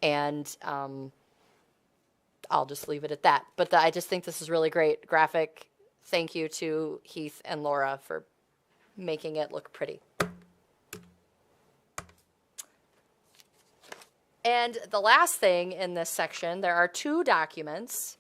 And I'll just leave it at that. But I just think this is really great graphic. Thank you to Heath and Laura for making it look pretty. And the last thing in this section, there are two documents.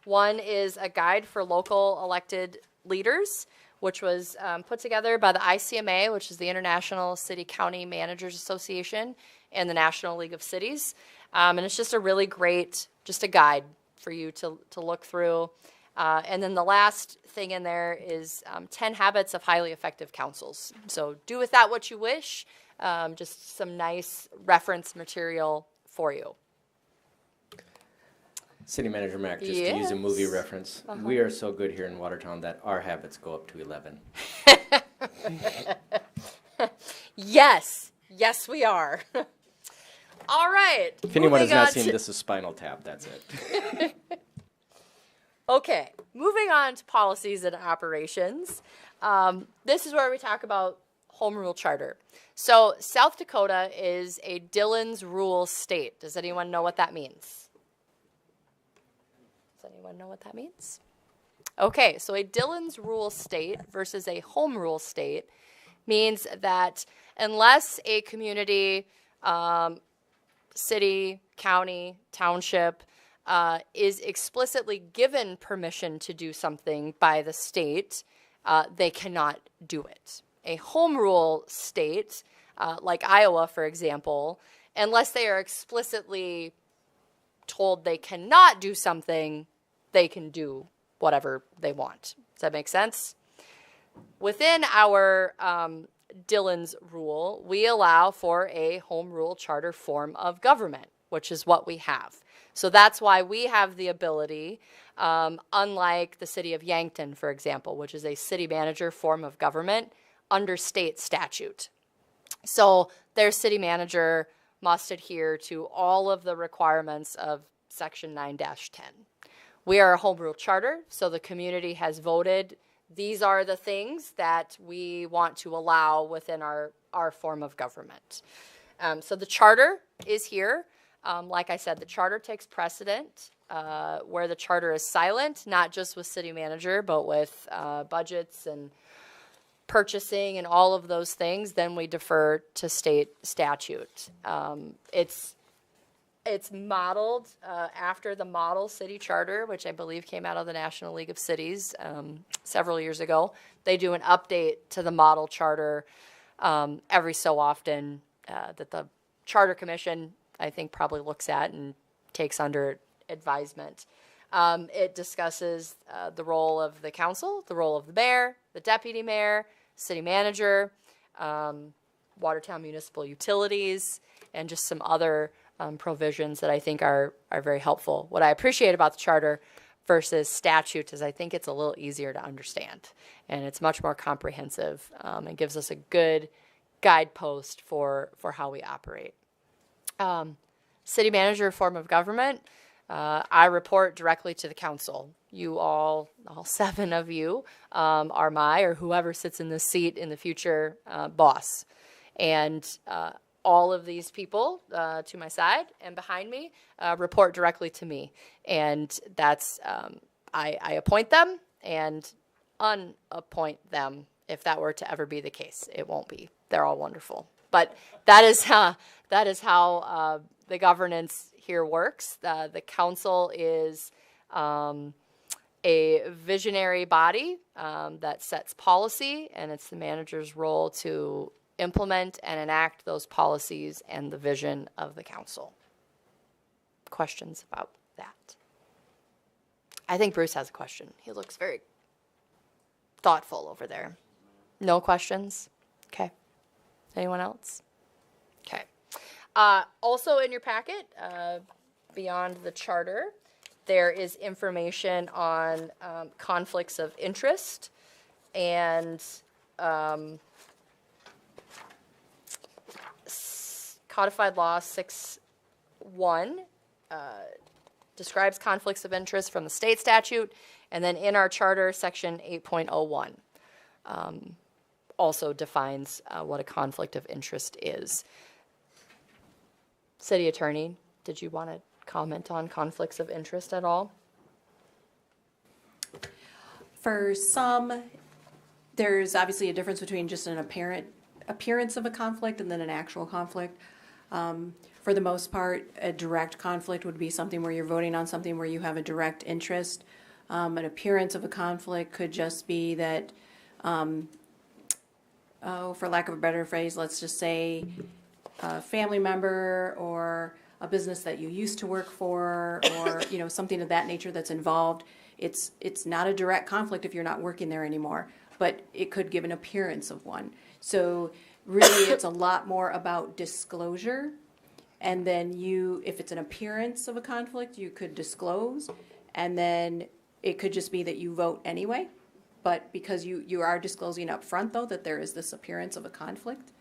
One is a guide for local elected leaders, which was put together by the ICMA, which is the International City County Managers Association, and the National League of Cities. And it's just a really great, just a guide for you to look through. And then the last thing in there is 10 habits of highly effective councils. So do with that what you wish. Just some nice reference material for you. City Manager Mack, just to use a movie reference, we are so good here in Watertown that our habits go up to 11. Yes, we are. All right. If anyone has not seen This Is Spinal Tap, that's it. Okay, moving on to policies and operations. This is where we talk about Home Rule Charter. So South Dakota is a Dillon's Rule state. Does anyone know what that means? Does anyone know what that means? Okay, so a Dillon's Rule state versus a Home Rule state means that unless a community, city, county, township, is explicitly given permission to do something by the state, they cannot do it. A home rule state, like Iowa, for example, unless they are explicitly told they cannot do something, they can do whatever they want. Does that make sense? Within our Dillon's rule, we allow for a home rule charter form of government, which is what we have. So that's why we have the ability, unlike the city of Yankton, for example, which is a city manager form of government under state statute. So their city manager must adhere to all of the requirements of Section 9-10. We are a home rule charter, so the community has voted. These are the things that we want to allow within our form of government. So the charter is here. Like I said, the charter takes precedent where the charter is silent, not just with city manager, but with budgets and purchasing and all of those things. Then we defer to state statute. It's modeled after the model city charter, which I believe came out of the National League of Cities several years ago. They do an update to the model charter every so often that the Charter Commission, I think, probably looks at and takes under advisement. It discusses the role of the council, the role of the mayor, the deputy mayor, city manager, Watertown Municipal Utilities, and just some other provisions that I think are very helpful. What I appreciate about the charter versus statute is I think it's a little easier to understand, and it's much more comprehensive and gives us a good guidepost for how we operate. City manager form of government, I report directly to the council. You all 7 of you, are my, or whoever sits in this seat in the future, boss. And all of these people to my side and behind me report directly to me. And that's, I appoint them, and unappoint them if that were to ever be the case. It won't be. They're all wonderful. But that is how the governance here works. The council is a visionary body that sets policy, and it's the manager's role to implement and enact those policies and the vision of the council. Questions about that? I think Bruce has a question. He looks very thoughtful over there. No questions? Okay. Anyone else? Okay. Also in your packet, beyond the charter, there is information on conflicts of interest, and Codified Law 6.1 describes conflicts of interest from the state statute, and then in our charter, section 8.01 also defines what a conflict of interest is. City Attorney, did you want to comment on conflicts of interest at all? For some, there's obviously a difference between just an apparent appearance of a conflict and then an actual conflict. For the most part, a direct conflict would be something where you're voting on something where you have a direct interest. An appearance of a conflict could just be that, for lack of a better phrase, let's just say a family member or a business that you used to work for, or something of that nature that's involved. It's not a direct conflict if you're not working there anymore, but it could give an appearance of one. So really, it's a lot more about disclosure. And then if it's an appearance of a conflict, you could disclose, and then it could just be that you vote anyway. But because you are disclosing up front, though, that there is this appearance of a conflict.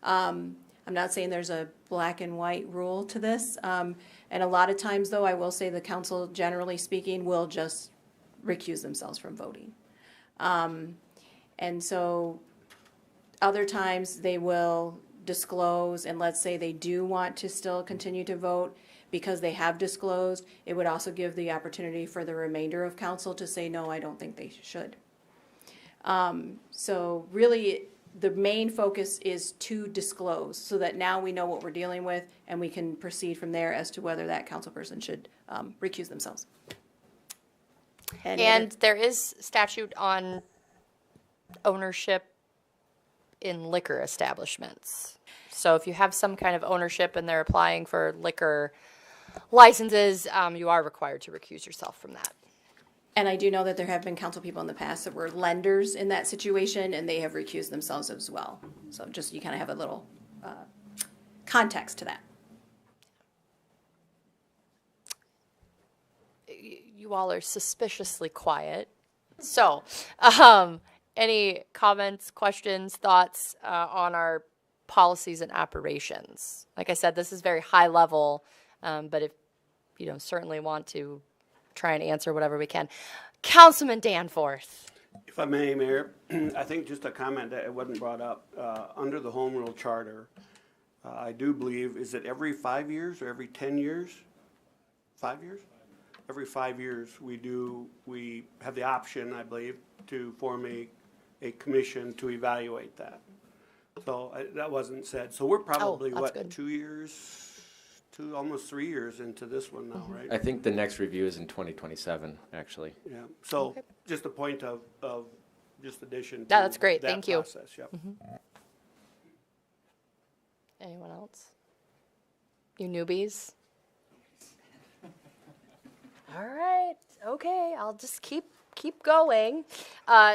I'm not saying there's a black and white rule to this. And a lot of times, though, I will say the council, generally speaking, will just recuse themselves from voting. And so other times they will disclose, and let's say they do want to still continue to vote because they have disclosed, it would also give the opportunity for the remainder of council to say, no, I don't think they should. So really, the main focus is to disclose so that now we know what we're dealing with and we can proceed from there as to whether that council person should recuse themselves. And there is statute on ownership in liquor establishments. So if you have some kind of ownership and they're applying for liquor licenses, you are required to recuse yourself from that. And I do know that there have been council people in the past that were lenders in that situation, and they have recused themselves as well. So just you kind of have a little context to that. You all are suspiciously quiet. So, any comments, questions, thoughts on our policies and operations? Like I said, this is very high level, but if you certainly want to try and answer whatever we can. Councilman Danforth. If I may, Mayor, I think just a comment that it wasn't brought up. Under the Home Rule Charter, I do believe, is it every 5 years or every 10 years? 5 years? Every 5 years we have the option, I believe, to form a commission to evaluate that. So that wasn't said. So we're probably, good. 2 years? Almost 3 years into this one now, right? I think the next review is in 2027, actually. Yeah, so just a point of just addition to that's great. that Thank you. process, yep. Anyone else? You newbies? All right, okay, I'll just keep going.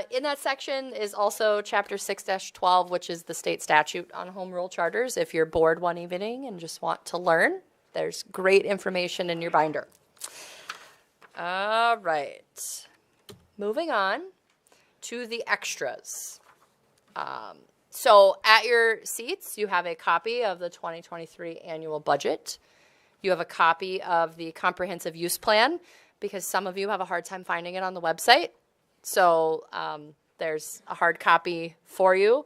In that section is also Chapter 6-12, which is the state statute on home rule charters. If you're bored one evening and just want to learn, there's great information in your binder. All right, moving on to the extras. So at your seats, you have a copy of the 2023 annual budget. You have a copy of the comprehensive use plan, because some of you have a hard time finding it on the website. So there's a hard copy for you.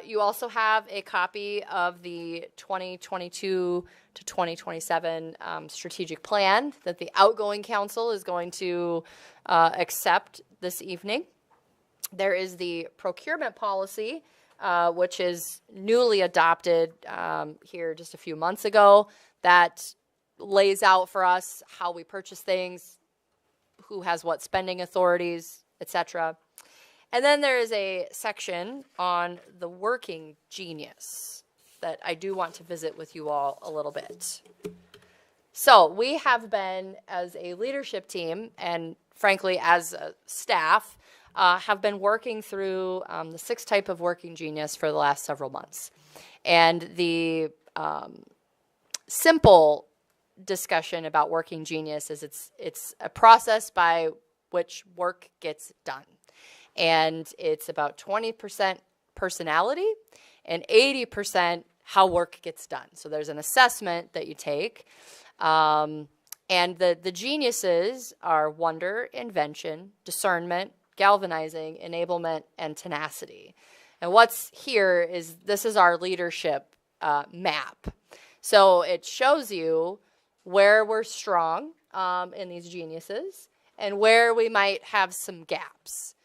You also have a copy of the 2022 to 2027 strategic plan that the outgoing council is going to accept this evening. There is the procurement policy, which is newly adopted here just a few months ago, that lays out for us how we purchase things, who has what spending authorities, etc. And then there is a section on the working genius that I do want to visit with you all a little bit. So we have been, as a leadership team, and frankly as a staff, have been working through the 6 type of working genius for the last several months. And the simple discussion about working genius is it's a process by which work gets done. And it's about 20% personality and 80% how work gets done. So there's an assessment that you take. And the geniuses are wonder, invention, discernment, galvanizing, enablement, and tenacity. And what's here is this is our leadership map. So it shows you where we're strong in these geniuses and where we might have some gaps.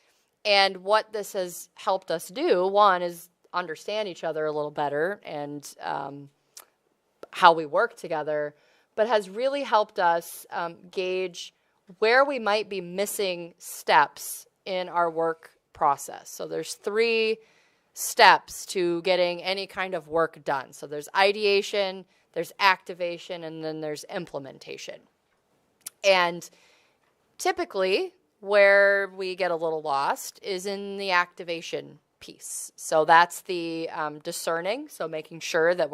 And what this has helped us do, one, is understand each other a little better and how we work together, but has really helped us gauge where we might be missing steps in our work process. So there's 3 steps to getting any kind of work done. So there's ideation, there's activation, and then there's implementation. And typically, where we get a little lost is in the activation piece. So that's the discerning, so making sure that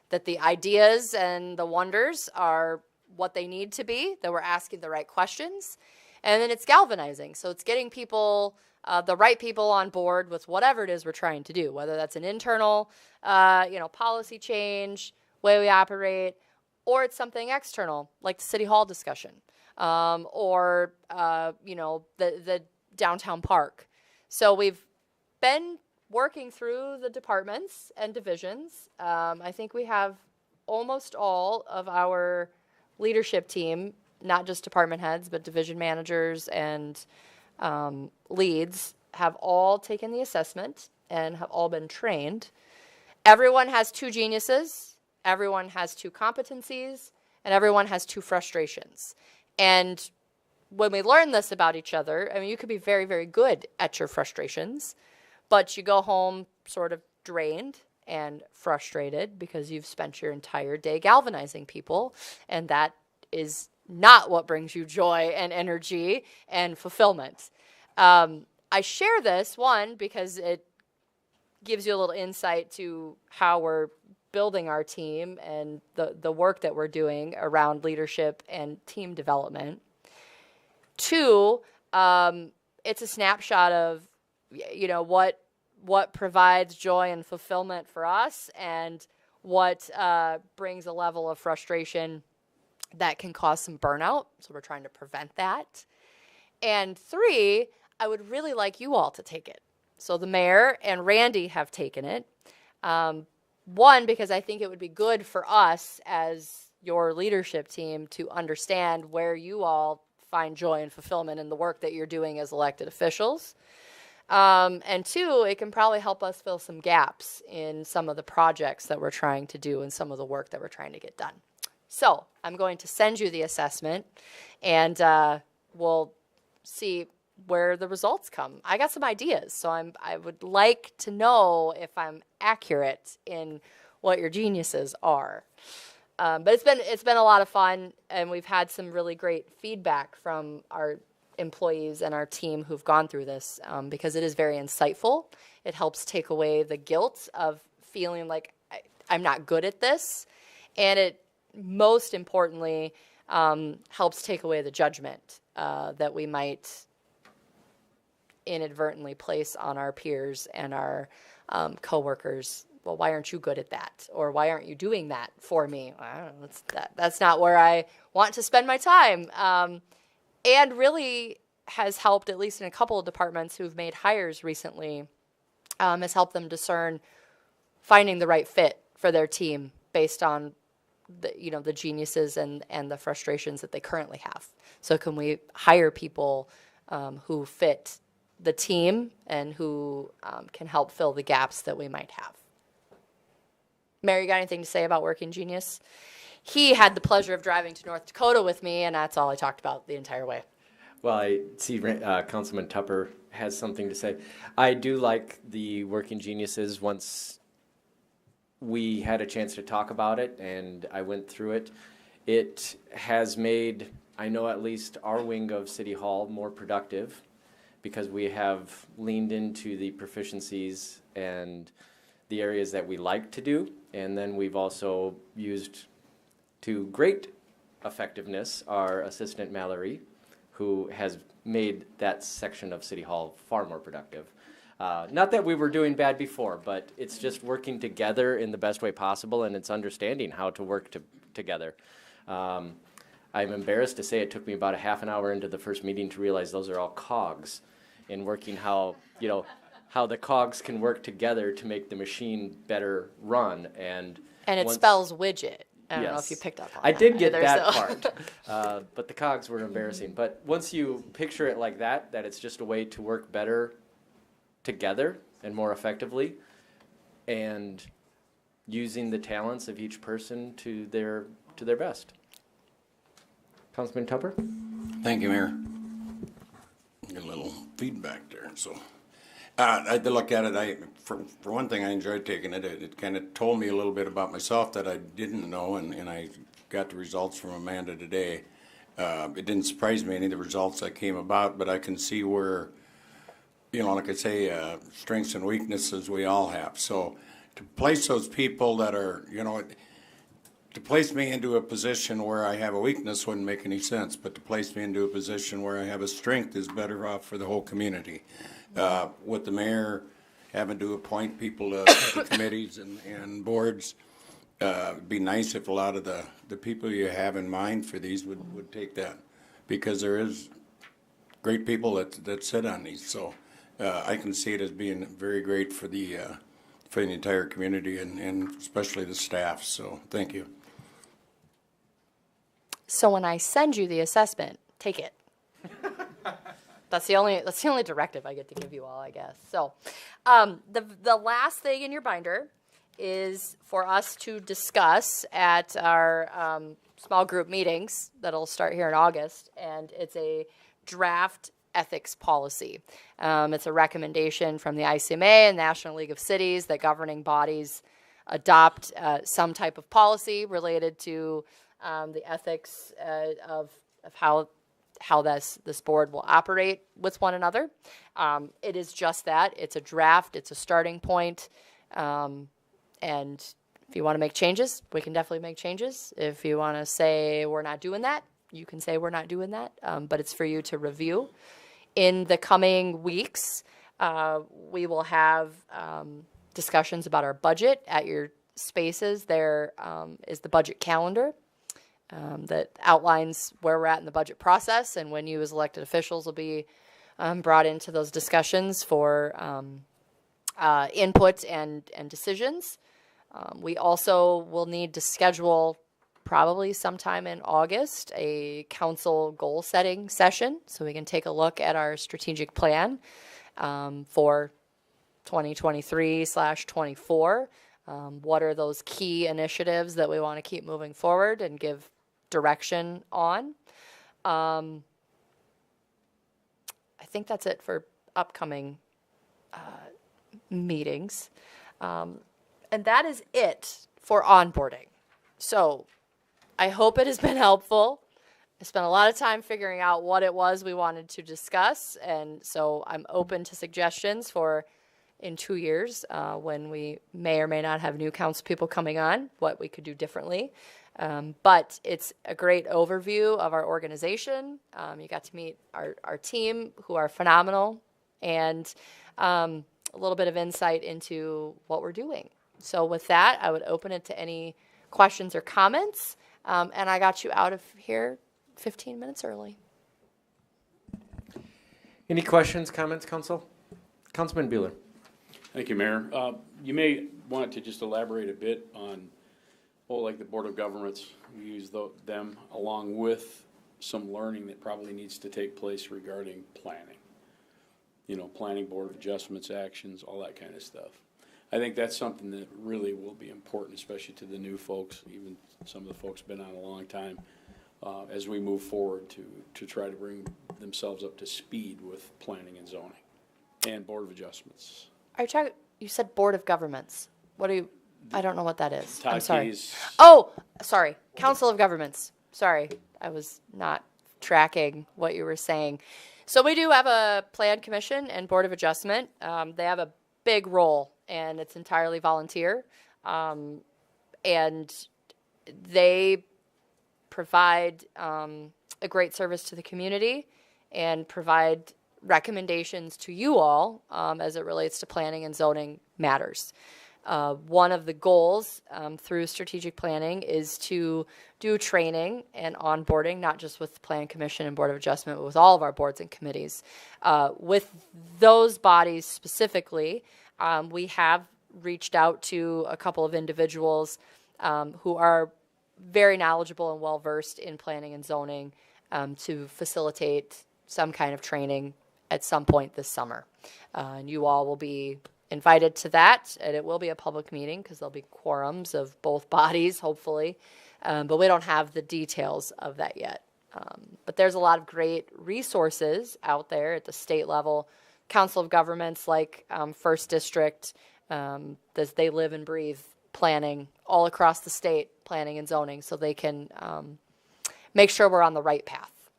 that the ideas and the wonders are what they need to be, that we're asking the right questions. And then it's galvanizing, so it's getting people, the right people on board with whatever it is we're trying to do, whether that's an internal, policy change, way we operate, or it's something external, like the City Hall discussion, or the downtown park. So we've been working through the departments and divisions. I think we have almost all of our leadership team, not just department heads, but division managers and leads, have all taken the assessment and have all been trained. Everyone has 2 geniuses, everyone has 2 competencies, and everyone has 2 frustrations. And when we learn this about each other, I mean, you could be very, very good at your frustrations, but you go home sort of drained and frustrated because you've spent your entire day galvanizing people, and that is not what brings you joy and energy and fulfillment. I share this, one, because it gives you a little insight to how we're building our team and the work that we're doing around leadership and team development. 2, it's a snapshot of, what provides joy and fulfillment for us and what brings a level of frustration that can cause some burnout. So we're trying to prevent that. And 3, I would really like you all to take it. So the mayor and Randy have taken it. 1, because I think it would be good for us as your leadership team to understand where you all find joy and fulfillment in the work that you're doing as elected officials. And 2, it can probably help us fill some gaps in some of the projects that we're trying to do and some of the work that we're trying to get done. So I'm going to send you the assessment, and we'll see where the results come. I got some ideas, so I would like to know if I'm accurate in what your geniuses are. But it's been a lot of fun, and we've had some really great feedback from our employees and our team who've gone through this, because it is very insightful. It helps take away the guilt of feeling like I'm not good at this, and it most importantly helps take away the judgment that we might inadvertently place on our peers and our coworkers. Well, why aren't you good at that? Or why aren't you doing that for me? I don't know, that's not where I want to spend my time. And really has helped, at least in a couple of departments who've made hires recently, has helped them discern finding the right fit for their team based on the geniuses and the frustrations that they currently have. So can we hire people who fit the team and who can help fill the gaps that we might have. Mayor, you got anything to say about Working Genius? He had the pleasure of driving to North Dakota with me, and that's all I talked about the entire way. Well, I see Councilman Tupper has something to say. I do like the Working Geniuses. Once we had a chance to talk about it and I went through it, it has made, I know at least our wing of City Hall more productive because we have leaned into the proficiencies and the areas that we like to do. And then we've also used to great effectiveness our assistant Mallory, who has made that section of City Hall far more productive. Not that we were doing bad before, but it's just working together in the best way possible, and it's understanding how to work together. I'm embarrassed to say it took me about a half an hour into the first meeting to realize those are all cogs in working how, how the cogs can work together to make the machine better run. And it spells widget. I don't know if you picked up on that. I did get either, that so. part, but the cogs were embarrassing. But once you picture it like that it's just a way to work better together and more effectively, and using the talents of each person to their best. Councilman Tupper? Thank you, Mayor. Get a little feedback there. So I had to look at it. For one thing, I enjoyed taking it. It kind of told me a little bit about myself that I didn't know, and I got the results from Amanda today. It didn't surprise me any of the results that came about, but I can see where, like I say, strengths and weaknesses we all have. So to place those people that are, to place me into a position where I have a weakness wouldn't make any sense, but to place me into a position where I have a strength is better off for the whole community. With the mayor having to appoint people to committees and boards, it'd be nice if a lot of the people you have in mind for these would take that, because there is great people that sit on these. So I can see it as being very great for the entire community and especially the staff. So thank you. So when I send you the assessment, take it. That's the only directive I get to give you all, I guess. So the last thing in your binder is for us to discuss at our small group meetings that'll start here in August, and it's a draft ethics policy. It's a recommendation from the ICMA and National League of Cities that governing bodies adopt some type of policy related to the ethics of how this board will operate with one another. It is just that. It's a draft. It's a starting point. And if you want to make changes, we can definitely make changes. If you want to say we're not doing that, you can say we're not doing that. But it's for you to review. In the coming weeks, we will have discussions about our budget at your spaces. There is the budget calendar that outlines where we're at in the budget process and when you as elected officials will be brought into those discussions for input and decisions. We also will need to schedule probably sometime in August a council goal setting session so we can take a look at our strategic plan for 2023/24. What are those key initiatives that we want to keep moving forward and give direction on? I think that's it for upcoming meetings. And that is it for onboarding. So I hope it has been helpful. I spent a lot of time figuring out what it was we wanted to discuss, and so I'm open to suggestions for in 2 years when we may or may not have new council people coming on, what we could do differently. But it's a great overview of our organization. You got to meet our team, who are phenomenal, and a little bit of insight into what we're doing. So with that, I would open it to any questions or comments. And I got you out of here 15 minutes early. Any questions, comments, Council? Councilman Bueller. Thank you, Mayor. You may want to just elaborate a bit on, like the Board of Governments, we use them along with some learning that probably needs to take place regarding planning. planning board of adjustments actions, all that kind of stuff. I think that's something that really will be important, especially to the new folks, even some of the folks been on a long time, as we move forward to try to bring themselves up to speed with planning and zoning and board of adjustments. Are you talking, you said Board of Governments. What do you, I don't know what that is. I'm sorry. Takis. Oh, sorry. Council of Governments. Sorry. I was not tracking what you were saying. So we do have a plan commission and board of adjustment. They have a big role, and it's entirely volunteer. And they provide a great service to the community and provide recommendations to you all as it relates to planning and zoning matters. One of the goals through strategic planning is to do training and onboarding, not just with the Plan Commission and Board of Adjustment, but with all of our boards and committees. With those bodies specifically, we have reached out to a couple of individuals who are very knowledgeable and well-versed in planning and zoning to facilitate some kind of training at some point this summer. And you all will be invited to that, and it will be a public meeting because there'll be quorums of both bodies, hopefully. But we don't have the details of that yet. But there's a lot of great resources out there at the state level. Council of Governments like First District, they live and breathe planning all across the state, planning and zoning, so they can make sure we're on the right path.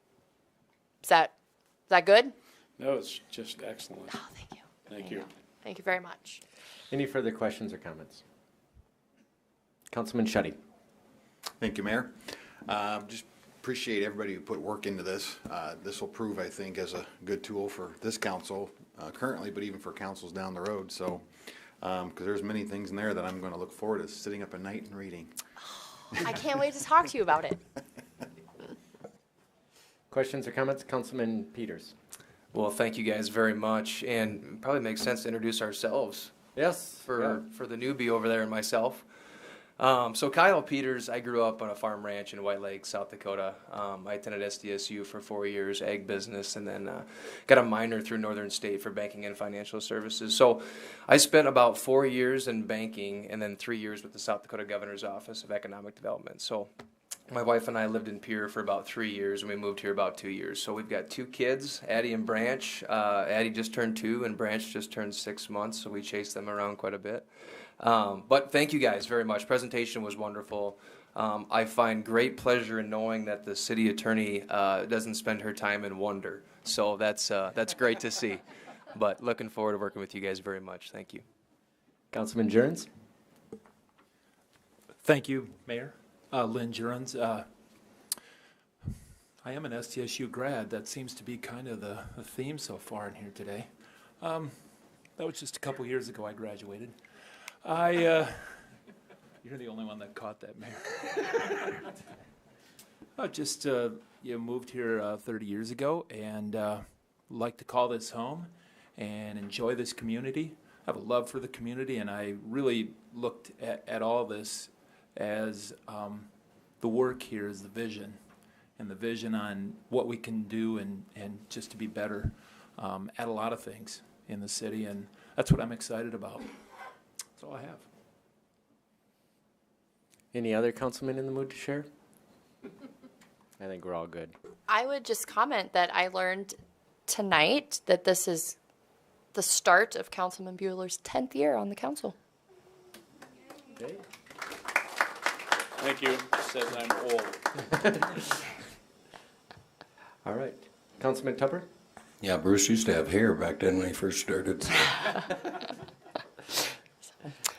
Is that good? No, it's just excellent. Oh, thank you. Thank you. Thank you very much. Any further questions or comments? Councilman Shetty. Thank you, Mayor. Just appreciate everybody who put work into this. This will prove, I think, as a good tool for this council currently, but even for councils down the road. So, because there's many things in there that I'm going to look forward to sitting up at night and reading. I can't wait to talk to you about it. Questions or comments? Councilman Peters. Well, thank you guys very much, and it probably makes sense to introduce ourselves. Yes. For the newbie over there and myself. So Kyle Peters, I grew up on a farm ranch in White Lake, South Dakota. I attended SDSU for 4 years, ag business, and then got a minor through Northern State for banking and financial services. So I spent about 4 years in banking and then 3 years with the South Dakota Governor's Office of Economic Development. So my wife and I lived in Pierre for about 3 years, and we moved here about 2 years. So we've got 2 kids, Addie and Branch. Addie just turned 2, and Branch just turned 6 months, so we chase them around quite a bit. But thank you guys very much. Presentation was wonderful. I find great pleasure in knowing that the city attorney doesn't spend her time in wonder. So that's great to see. But looking forward to working with you guys very much. Thank you. Councilman Jurens. Thank you, Mayor. Lynn Jurens. I am an SDSU grad. That seems to be kind of the theme so far in here today. That was just a couple years ago I graduated. You're the only one that caught that, Mayor. You moved here 30 years ago, and like to call this home and enjoy this community. I have a love for the community, and I really looked at all this as the work here is the vision, and the vision on what we can do and just to be better at a lot of things in the city, and that's what I'm excited about. That's all I have. Any other councilman in the mood to share? I think we're all good. I would just comment that I learned tonight that this is the start of Councilman Bueller's 10th year on the council. Okay. Thank you. Says I'm old. All right. Councilman Tupper? Yeah, Bruce used to have hair back then when he first started. So.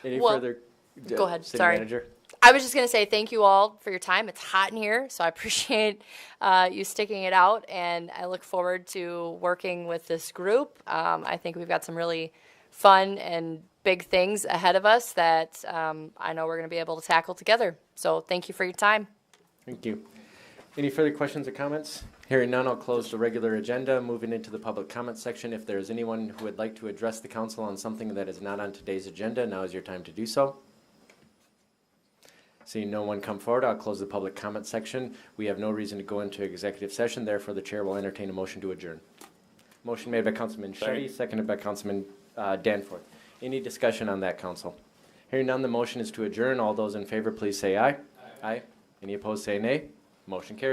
Any Well, further? Go ahead. City Sorry. Manager? I was just going to say thank you all for your time. It's hot in here, so I appreciate you sticking it out, and I look forward to working with this group. I think we've got some really fun and big things ahead of us that I know we're going to be able to tackle together. So thank you for your time. Thank you. Any further questions or comments? Hearing none, I'll close the regular agenda, moving into the public comment section. If there is anyone who would like to address the council on something that is not on today's agenda, now is your time to do so. Seeing no one come forward, I'll close the public comment section. We have no reason to go into executive session, therefore the chair will entertain a motion to adjourn. Motion made by Councilman Shetty, seconded by Councilman Danforth. Any discussion on that, council? Hearing none, the motion is to adjourn. All those in favor, please say aye. Aye. Any opposed, say nay. Motion carries.